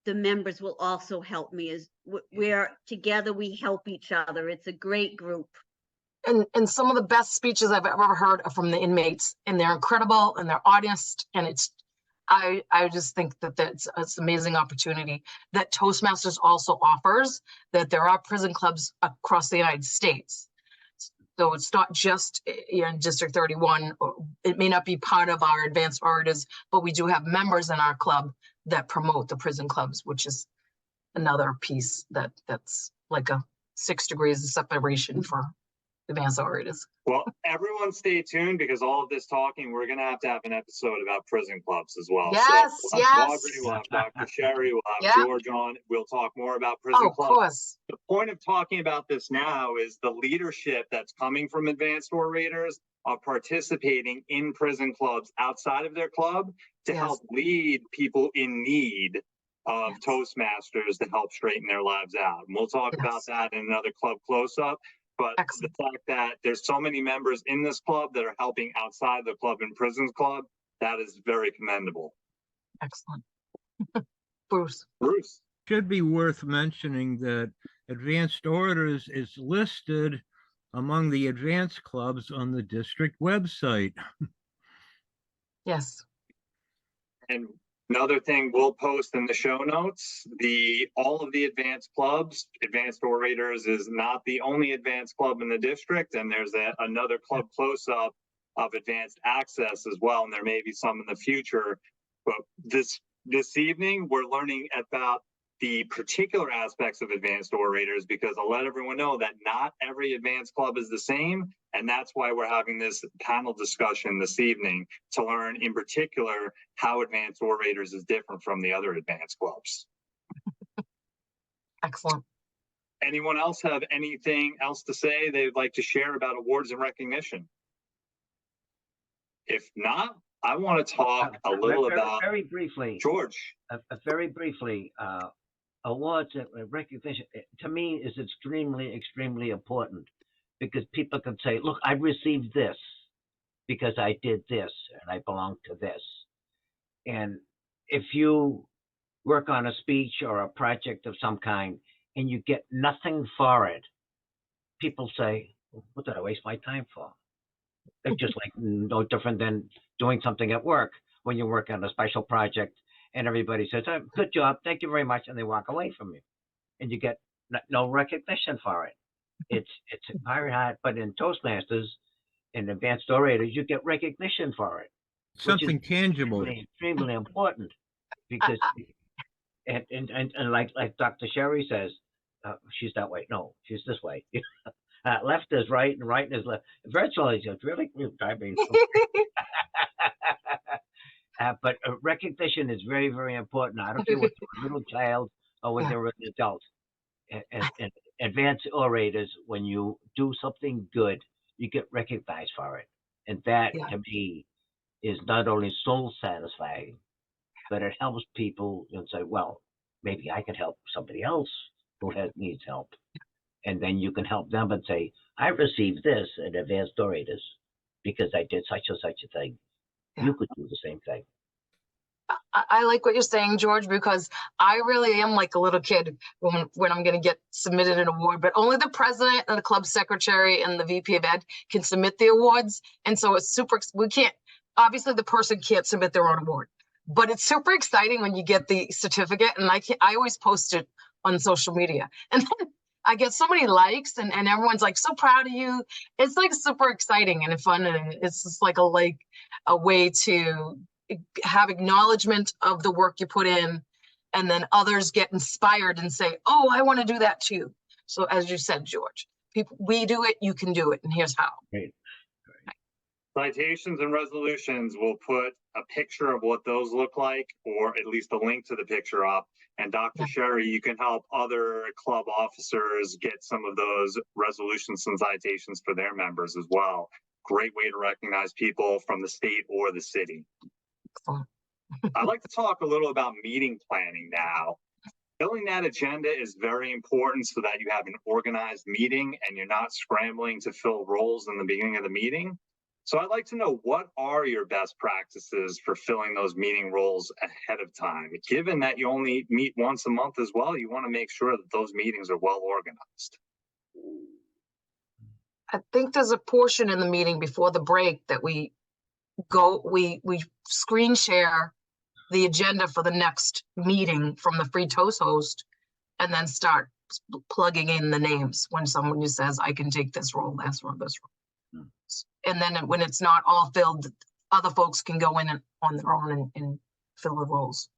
the members will also help me. As we're together, we help each other. It's a great group. And some of the best speeches I've ever heard are from the inmates, and they're incredible and they're honest. And I just think that it's an amazing opportunity that Toastmasters also offers, that there are prison clubs across the United States. So it's not just in District 31, it may not be part of our Advanced Orators, but we do have members in our club that promote the prison clubs, which is another piece that's like a 6 degrees of separation for Advanced Orators. Well, everyone stay tuned because all of this talking, we're going to have an episode about prison clubs as well. Yes, So we'll have yes. Audrey, we'll have Dr. Sherry, we'll have Yeah. George on. We'll talk more about prison Oh, of clubs. course. The point of talking about this now is the leadership that's coming from Advanced Orators are participating in prison clubs outside of their club to Yes. help lead people in need of Yes. Toastmasters to help straighten their lives out. And we'll talk about Yes. that in another club close-up. But Excellent. the fact that there's so many members in this club that are helping outside the club and prisons club, that is very commendable. Excellent. Bruce. Bruce. Should be worth mentioning that Advanced Orators is listed among the advanced clubs on the district website. Yes. And another thing we'll post in the show notes, all of the advanced clubs, Advanced Orators is not the only advanced club in the district, and there's another club close-up of Advanced Access as well, and there may be some in the future. But this evening, we're learning about the particular aspects of Advanced Orators because I'll let everyone know that not every advanced club is the same. And that's why we're having this panel discussion this evening to learn in particular how Advanced Orators is different from the other advanced clubs. Excellent. Anyone else have anything else to say they'd like to share about awards and recognition? If not, I want to talk a little about very briefly. George. Very briefly, awards and recognition to me is extremely important because people can say, look, I received this because I did this and I belong to this. And if you work on a speech or a project of some kind and you get nothing for it, people say, what did I waste my time for? It's just like no different than doing something at work when you work on a special project and everybody says, oh, good job, thank you very much, and they walk away from you. And you get no recognition for it. It's very hard, but in Toastmasters, in Advanced Orators, you get recognition for it. Something tangible. Extremely important because, and like Dr. Sherry says, she's that way. No, she's this way. Left is right and right is left. Virtually, it's really driving. But recognition is very important. I don't care whether you're a little child or whether you're an adult. And Advanced Orators, when you do something good, you get recognized for it. And that, to me, is not only soul satisfying, but it helps people and say, well, maybe I can help somebody else who needs help. And then you can help them and say, I received this at Advanced Orators because I did such and such a thing. Yeah. You could do the same thing. I like what you're saying, George, because I really am like a little kid when I'm going to get submitted an award, but only the president and the club secretary and the VP of Ed can submit the awards. And so it's obviously the person can't submit their own award, but it's super exciting when you get the certificate. And I always post it on social media. And then I get so many likes and everyone's like, so proud of you. It's like super exciting and fun. And it's just like a way to have acknowledgement of the work you put in, and then others get inspired and say, oh, I want to do that too. So as you said, George, we do it, you can do it, and here's how. Great. Citations and resolutions, we'll put a picture of what those look like, or at least a link to the picture up. And Dr. Sherry, you can help other club officers get some of those resolutions and citations for their members as well. Great way to recognize people from the state or the city. I'd like to talk a little about meeting planning now. Filling that agenda is very important so that you have an organized meeting and you're not scrambling to fill roles in the beginning of the meeting. So I'd like to know, what are your best practices for filling those meeting roles ahead of time? Given that you only meet once a month as well, you want to make sure that those meetings are well organized. I think there's a portion in the meeting before the break that we screen share the agenda for the next meeting from the free toast host and then start plugging in the names when someone just says, I can take this role, this role, this role. And then when it's not all filled, other folks can go in and on their own and fill the roles.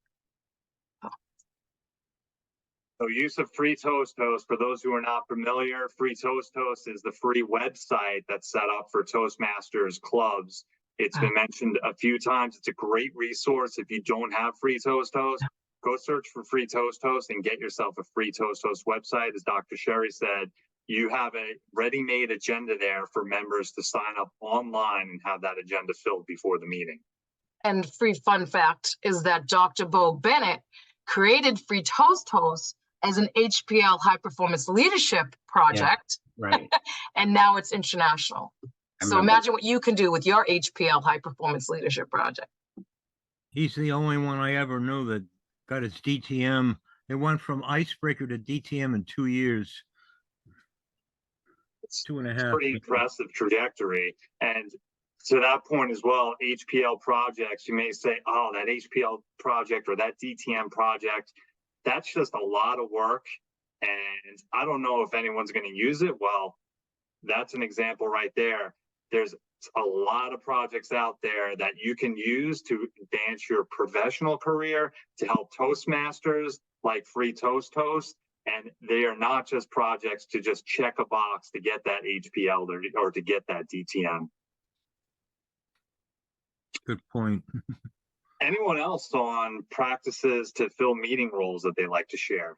So use of Free Toast Host, for those who are not familiar, Free Toast Host is the free website that's set up for Toastmasters clubs. It's been mentioned a few times. It's a great resource. If you don't have Free Toast Host, go search for Free Toast Host and get yourself a Free Toast Host website. As Dr. Sherry said, you have a ready-made agenda there for members to sign up online and have that agenda filled before the meeting. And free fun fact is that Dr. Bo Bennett created Free Toast Host as an HPL high performance leadership project. Yeah, right. And now it's international. So imagine what you can do with your HPL high performance leadership project. He's the only one I ever knew that got his DTM. It went from icebreaker to DTM in 2 years. It's 2.5. pretty impressive trajectory. And to that point as well, HPL projects, you may say, oh, that HPL project or that DTM project, that's just a lot of work. And I don't know if anyone's going to use it. Well, that's an example right there. There's a lot of projects out there that you can use to advance your professional career, to help Toastmasters like Free Toast Host. And they are not just projects to just check a box to get that HPL or to get that DTM. Good point. Anyone else on practices to fill meeting roles that they like to share?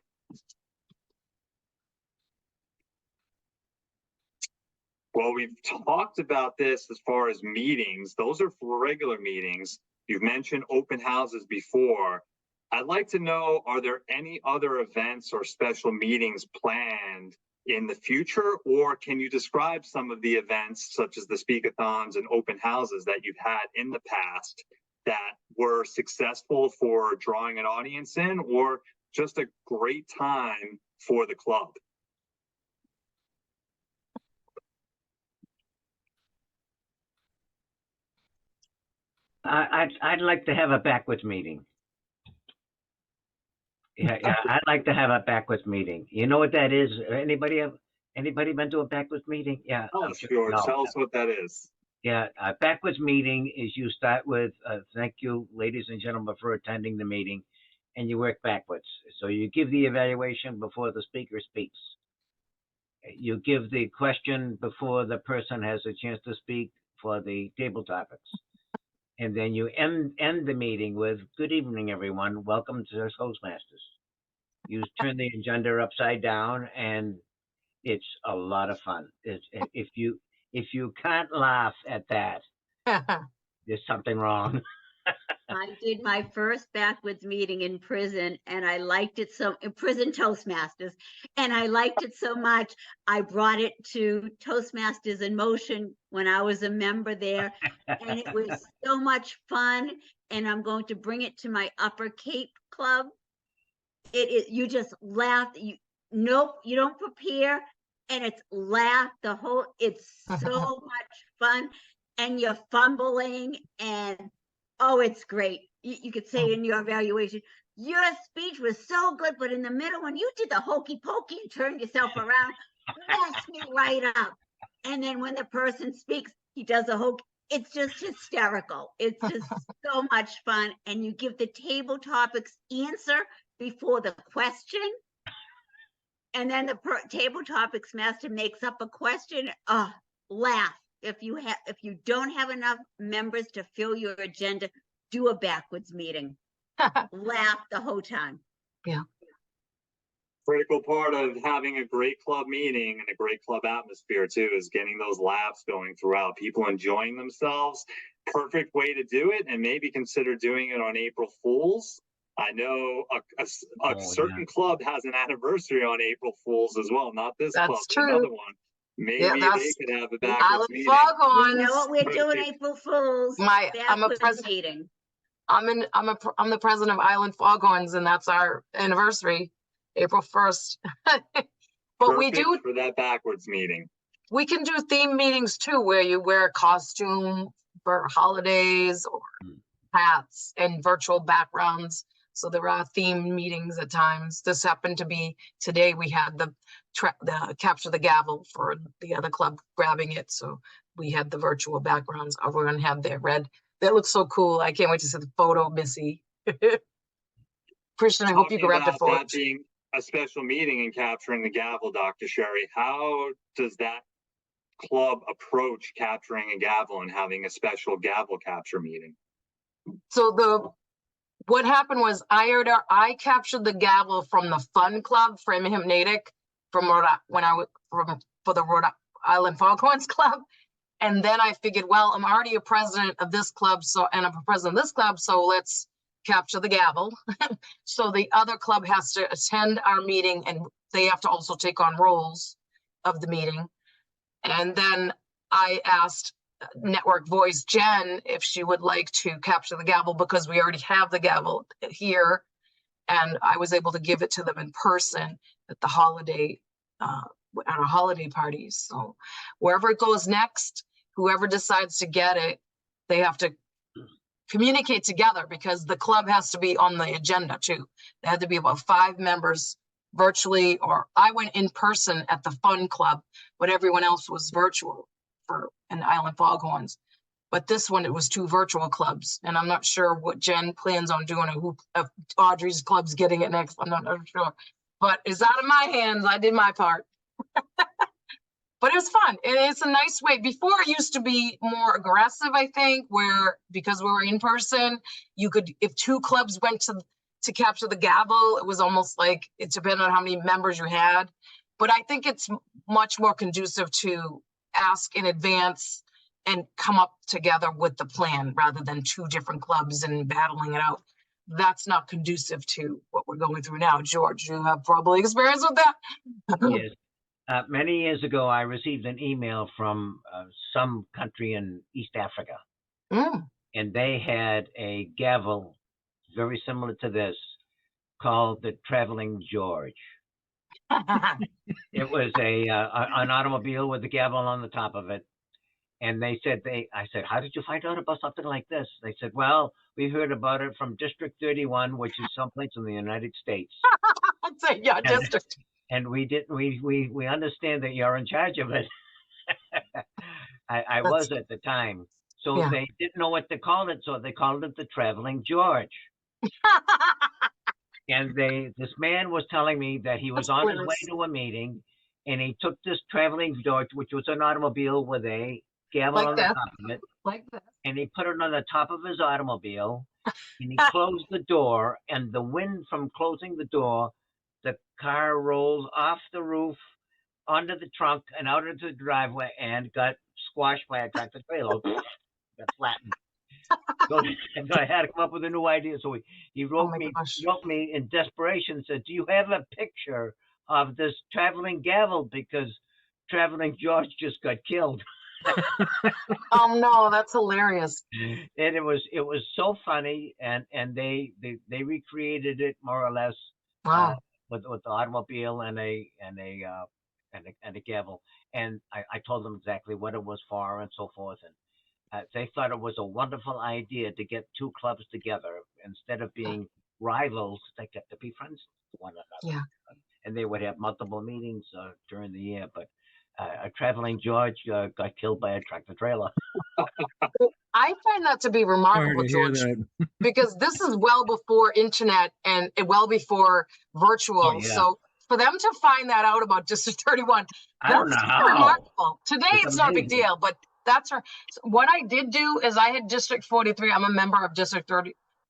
Well, we've talked about this as far as meetings. Those are for regular meetings. You've mentioned open houses before. I'd like to know, are there any other events or special meetings planned in the future? Or can you describe some of the events such as the speakathons and open houses that you've had in the past that were successful for drawing an audience in, or just a great time for the club? I'd like to have a backwards meeting. Yeah, I'd like to have a backwards meeting. You know what that is? Anybody been to a backwards meeting? Yeah. Oh, sure. No. Tell us what that is. Yeah, a backwards meeting is you start with, thank you, ladies and gentlemen, for attending the meeting, and you work backwards. So you give the evaluation before the speaker speaks. You give the question before the person has a chance to speak for the table topics. And then you end the meeting with, good evening, everyone. Welcome to Toastmasters. You turn the agenda upside down, and it's a lot of fun. If you can't laugh at that, there's something wrong. I did my first backwards meeting in prison, and I liked it so, in prison Toastmasters, and I liked it so much, I brought it to Toastmasters in Motion when I was a member there, and it was so much fun, and I'm going to bring it to my Upper Cape Club. You just laugh, nope, you don't prepare, and it's laugh the whole, it's so much fun, and you're fumbling, and oh, it's great. You could say in your evaluation, your speech was so good, but in the middle, when you did the hokey pokey and turned yourself around, messed me right up. And then when the person speaks, he does a hokey. It's just hysterical. It's just so much fun. And you give the table topics answer before the question. And then the table topics master makes up a question. Laugh. If you don't have enough members to fill your agenda, do a backwards meeting. Laugh the whole time. Yeah. Critical part of having a great club meeting and a great club atmosphere too is getting those laughs going throughout, people enjoying themselves. Perfect way to do it, and maybe consider doing it on April Fools. I know a certain club has an anniversary on April Fools as well. Not this club, true. Another one. Maybe they could have a backwards Island meeting. Foghorns. You know what we're doing April Fools? I'm a president. Meeting. I'm the president of Island Foghorns, and that's our anniversary, April 1st. But Perfect for that backwards meeting. We can do theme meetings too, where you wear a costume for holidays, or hats and virtual backgrounds. So there are theme meetings at times. This happened to be today. We had the capture the gavel for the other club grabbing it. So we had the virtual backgrounds. Everyone had their red. That looks so cool. I can't wait to see the photo, Missy. Christian, I hope you Talking grabbed it about for that us. being a special meeting and capturing the gavel, Dr. Sherry, how does that club approach capturing a gavel and having a special gavel capture meeting? So what happened was I captured the gavel from the Fun Club, Framingham Natick, for the Rhode Island Foghorns Club. And then I figured, well, I'm already a president of this club, and I'm a president of this club, so let's capture the gavel. So the other club has to attend our meeting, and they have to also take on roles of the meeting. And then I asked Network Voice Jen if she would like to capture the gavel, because we already have the gavel here, and I was able to give it to them in person at the holiday at our holiday parties. So wherever it goes next, whoever decides to get it, they have to communicate together, because the club has to be on the agenda too. There had to be about 5 members virtually, or I went in person at the Fun Club, but everyone else was virtual for an Island Foghorns. But this one, it was 2 virtual clubs, and I'm not sure what Jen plans on doing, or who Audrey's club's getting it next. I'm not sure, but it's out of my hands. I did my part. But it was fun. It's a nice way. Before, it used to be more aggressive, I think, where, because we were in person, you could, if 2 clubs went to capture the gavel, it was almost like it depended on how many members you had. But I think it's much more conducive to ask in advance and come up together with the plan, rather than 2 different clubs and battling it out. That's not conducive to what we're going through now. George, you have probably experience with that. Yes. Many years ago, I received an email from some country in East Africa, and they had a gavel very similar to this, called the Traveling George. It was an automobile with the gavel on the top of it. And they said, I said, how did you find out about something like this? They said, well, we heard about it from District 31, which is someplace in the United States. I'd say, yeah, district. And we understand that you're in charge of it. I was at the time. So Yeah. they didn't know what to call it, so they called it the Traveling George. And this man was telling me that he was That's on his way hilarious. to a meeting, and he took this Traveling George, which was an automobile with a gavel Like on the that. top of it, Like that. and he put it on the top of his automobile, and he closed the door, and the wind from closing the door, the car rolled off the roof onto the trunk and out into the driveway and got squashed by a tractor trailer. Got flattened. So I had to come up with a new idea. So he wrote my gosh. me in desperation, said, do you have a picture of this traveling gavel? Because Traveling George just got killed. Oh no, that's hilarious. And it was so funny, and they recreated it more or less. Wow. With the automobile and a gavel, and I told them exactly what it was for and so forth, and they thought it was a wonderful idea to get 2 clubs together. Instead of being rivals, they get to be friends with one another. Yeah. And they would have multiple meetings during the year, but a Traveling George got killed by a tractor trailer. I find that to be Sorry remarkable, to hear George, that. because this is well before internet and well before virtual. Oh, yeah. So for them to find that out about District 31, I don't know that's how. remarkable. Today, It's it's not a big amazing. deal, but that's her. So what I did do is I had District 43. I'm a member of District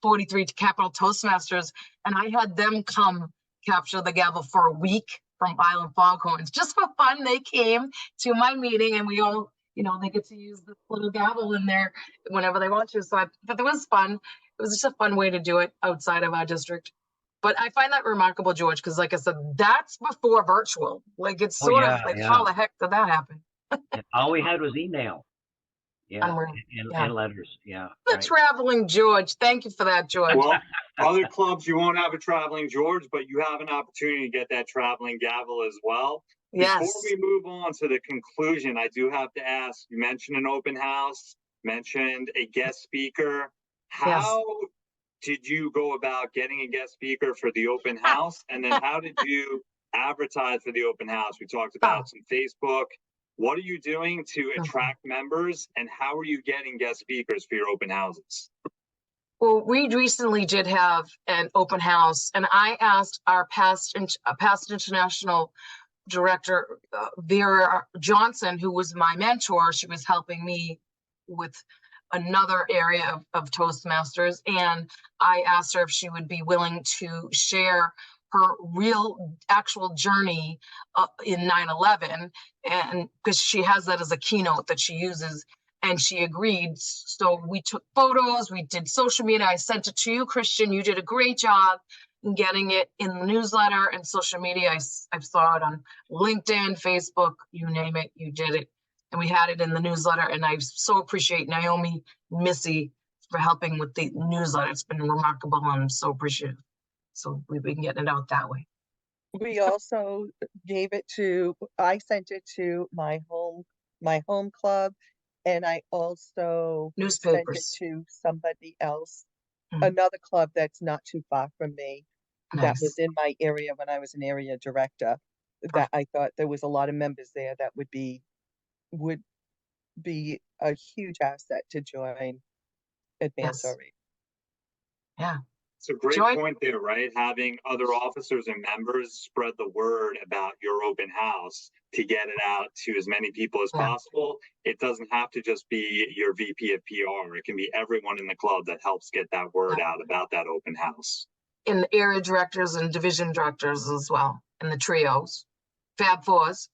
43 to Capital Toastmasters, and I had them come capture the gavel for a week from Island Foghorns. Just for fun, they came to my meeting, and we all, they get to use the little gavel in there whenever they want to. So but it was fun. It was just a fun way to do it outside of our district. But I find that remarkable, George, because like I said, that's before virtual. Like it's sort of like, how the heck did that happen? And all we had was email. Yeah, Unreal. and letters. Yeah. The right. Traveling George. Thank you for that, George. Well, other clubs, you won't have a Traveling George, but you have an opportunity to get that traveling gavel as well. Yes. Before we move on to the conclusion, I do have to ask, you mentioned an open house, mentioned a guest speaker. How did you go about getting a guest speaker for the open house? And then how did you advertise for the open house? We talked about some Facebook. What are you doing to attract members, and how are you getting guest speakers for your open houses? Well, we recently did have an open house, and I asked our past international director, Vera Johnson, who was my mentor. She was helping me with another area of Toastmasters, and I asked her if she would be willing to share her real actual journey in 9/11, and because she has that as a keynote that she uses, and she agreed. So we took photos, we did social media. I sent it to you, Christian. You did a great job in getting it in the newsletter and social media. I saw it on LinkedIn, Facebook, you name it, you did it. And we had it in the newsletter, and I so appreciate Naomi, Missy for helping with the newsletter. It's been remarkable, and I'm so appreciative. So we've been getting it out that way. We also gave it to, I sent it to my home club, and I also sent it Newspapers. to somebody else, Mhm. another club that's not too far from me, that Nice. was in my area when I was an area director, that I thought there was a lot of members there that would be a huge asset to join Advanced Yes. Orators. Yeah. It's a great Join- point there, right? Having other officers and members spread the word about your open house to get it out to as many people as Yeah. possible. It doesn't have to just be your VP of PR. It can be everyone in the club that helps get that word out about that open house. And the area directors and division directors as well, and the trios, Fab Fours.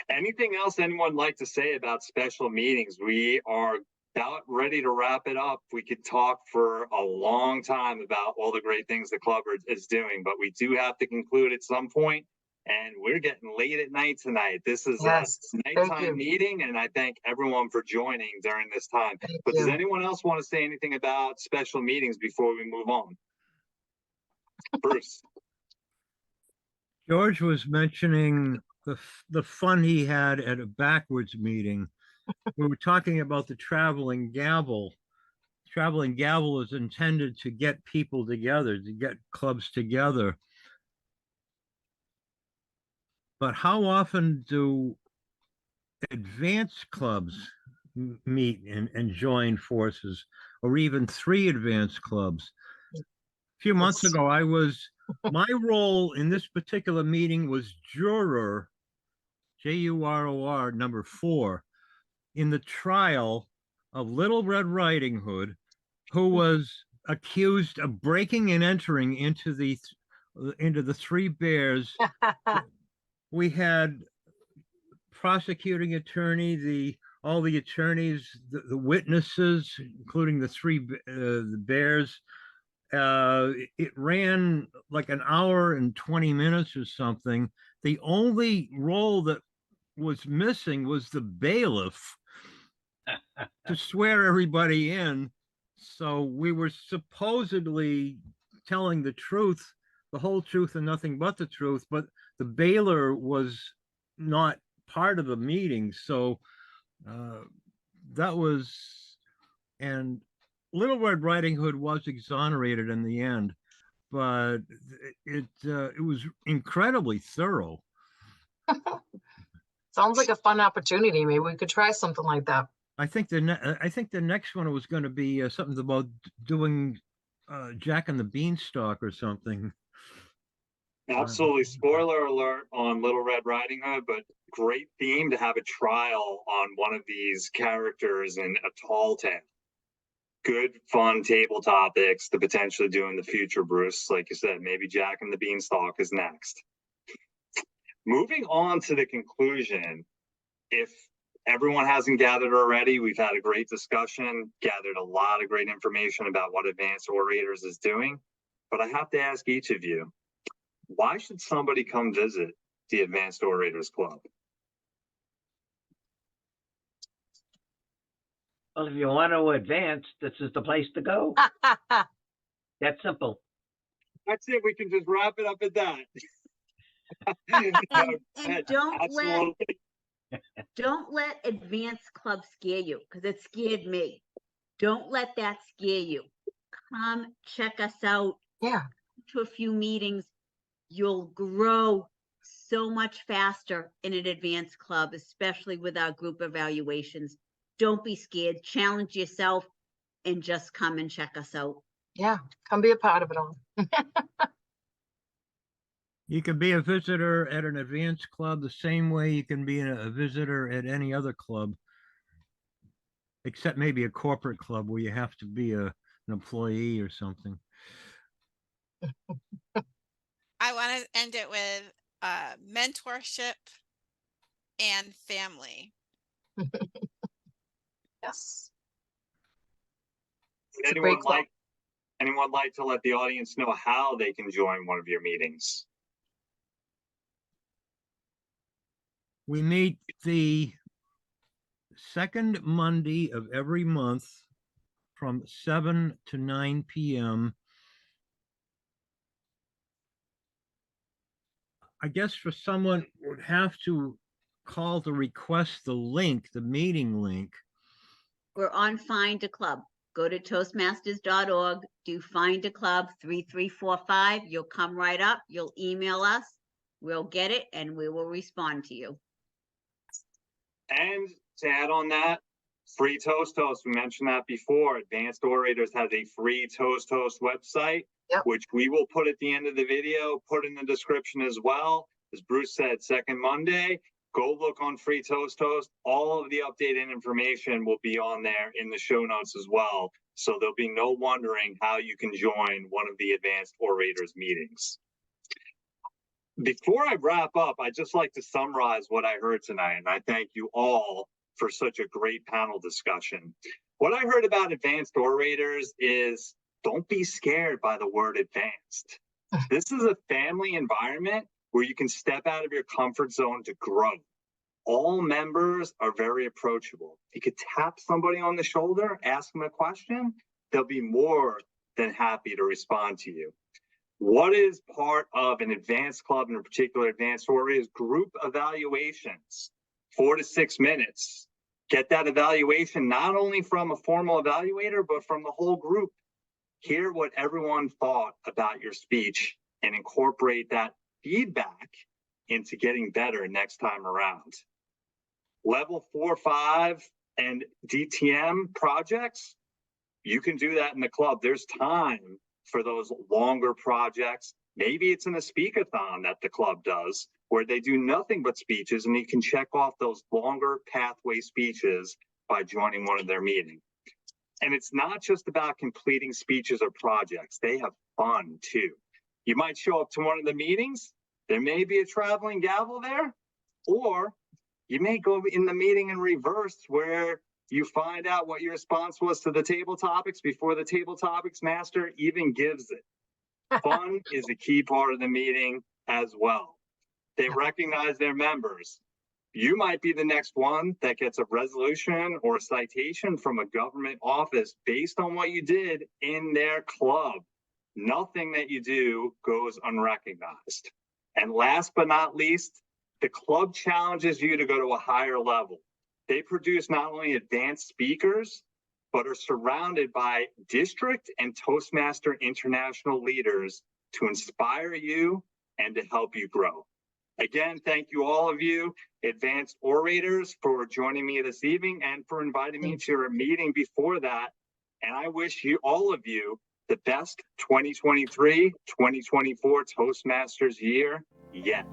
Anything else anyone like to say about special meetings? We are about ready to wrap it up. We could talk for a long time about all the great things the club is doing, but we do have to conclude at some point, and we're getting late at night tonight. This is a nighttime meeting, and I thank everyone for joining during this time. But does anyone else want to say anything about special meetings before we move on? Bruce. George was mentioning the fun he had at a backwards meeting. We were talking about the traveling gavel. Traveling gavel is intended to get people together, to get clubs together. But how often do advanced clubs meet and join forces, or even 3 advanced clubs? A few months ago, my role in this particular meeting was juror, Juror number 4, in the trial of Little Red Riding Hood, who was accused of breaking and entering into the 3 Bears. We had prosecuting attorney, all the attorneys, the witnesses, including the Bears. It ran like an hour and 20 minutes or something. The only role that was missing was the bailiff to swear everybody in. So we were supposedly telling the truth, the whole truth and nothing but the truth, but the bailiff was not part of the meeting. So that was, and Little Red Riding Hood was exonerated in the end, but it was incredibly thorough. Sounds like a fun opportunity. Maybe we could try something like that. I think the next one was going to be something about doing Jack and the Beanstalk or something. Absolutely. Spoiler alert on Little Red Riding Hood, but great theme to have a trial on one of these characters in a tall tale. Good, fun table topics to potentially do in the future, Bruce. Like you said, maybe Jack and the Beanstalk is next. Moving on to the conclusion, if everyone hasn't gathered already, we've had a great discussion, gathered a lot of great information about what Advanced Orators is doing. But I have to ask each of you, why should somebody come visit the Advanced Orators Club? Well, if you want to advance, this is the place to go. That's simple. That's it. We can just wrap it up at that. And don't let advanced club scare you, because it scared me. Don't let that scare you. Come check us out Yeah, to a few meetings. You'll grow so much faster in an advanced club, especially with our group evaluations. Don't be scared. Challenge yourself and just come and check us out. yeah. Come be a part of it all. You can be a visitor at an advanced club the same way you can be a visitor at any other club, except maybe a corporate club where you have to be an employee or something. I want to end it with mentorship and family. Yes. Would It's a great club. anyone like to let the audience know how they can join one of your meetings? We meet the second Monday of every month from 7 to 9 p.m. I guess for someone would have to call to request the link, the meeting link. We're on Find a Club. Go to Toastmasters.org, do Find a Club 3345. You'll come right up. You'll email us. We'll get it and we will respond to you. And to add on that, free Toast Toast, we mentioned that before. Advanced Orators has a free Toast Toast website, Yep. which we will put at the end of the video, put in the description as well. As Bruce said, second Monday, go look on free Toast Toast. All of the updated information will be on there in the show notes as well. So there'll be no wondering how you can join one of the Advanced Orators meetings. Before I wrap up, I'd just like to summarize what I heard tonight, and I thank you all for such a great panel discussion. What I heard about Advanced Orators is don't be scared by the word advanced. This is a family environment where you can step out of your comfort zone to grow. All members are very approachable. You could tap somebody on the shoulder, ask them a question, they'll be more than happy to respond to you. What is part of an advanced club, in particular Advanced Orators, group evaluations, 4 to 6 minutes. Get that evaluation not only from a formal evaluator, but from the whole group. Hear what everyone thought about your speech and incorporate that feedback into getting better next time around. Level 4, 5, and DTM projects, you can do that in the club. There's time for those longer projects. Maybe it's in a speakathon that the club does, where they do nothing but speeches, and you can check off those longer pathway speeches by joining one of their meetings. And it's not just about completing speeches or projects. They have fun too. You might show up to one of the meetings, there may be a traveling gavel there, or you may go in the meeting in reverse, where you find out what your response was to the table topics before the table topics master even gives it. Fun is a key part of the meeting as well. They recognize their members. You might be the next one that gets a resolution or a citation from a government office based on what you did in their club. Nothing that you do goes unrecognized. And last but not least, the club challenges you to go to a higher level. They produce not only advanced speakers, but are surrounded by district and Toastmaster international leaders to inspire you and to help you grow. Again, thank you all of you, Advanced Orators, for joining me this evening and for inviting me to your meeting before that. And I wish you, all of you, the best 2023-2024 Toastmasters year yet.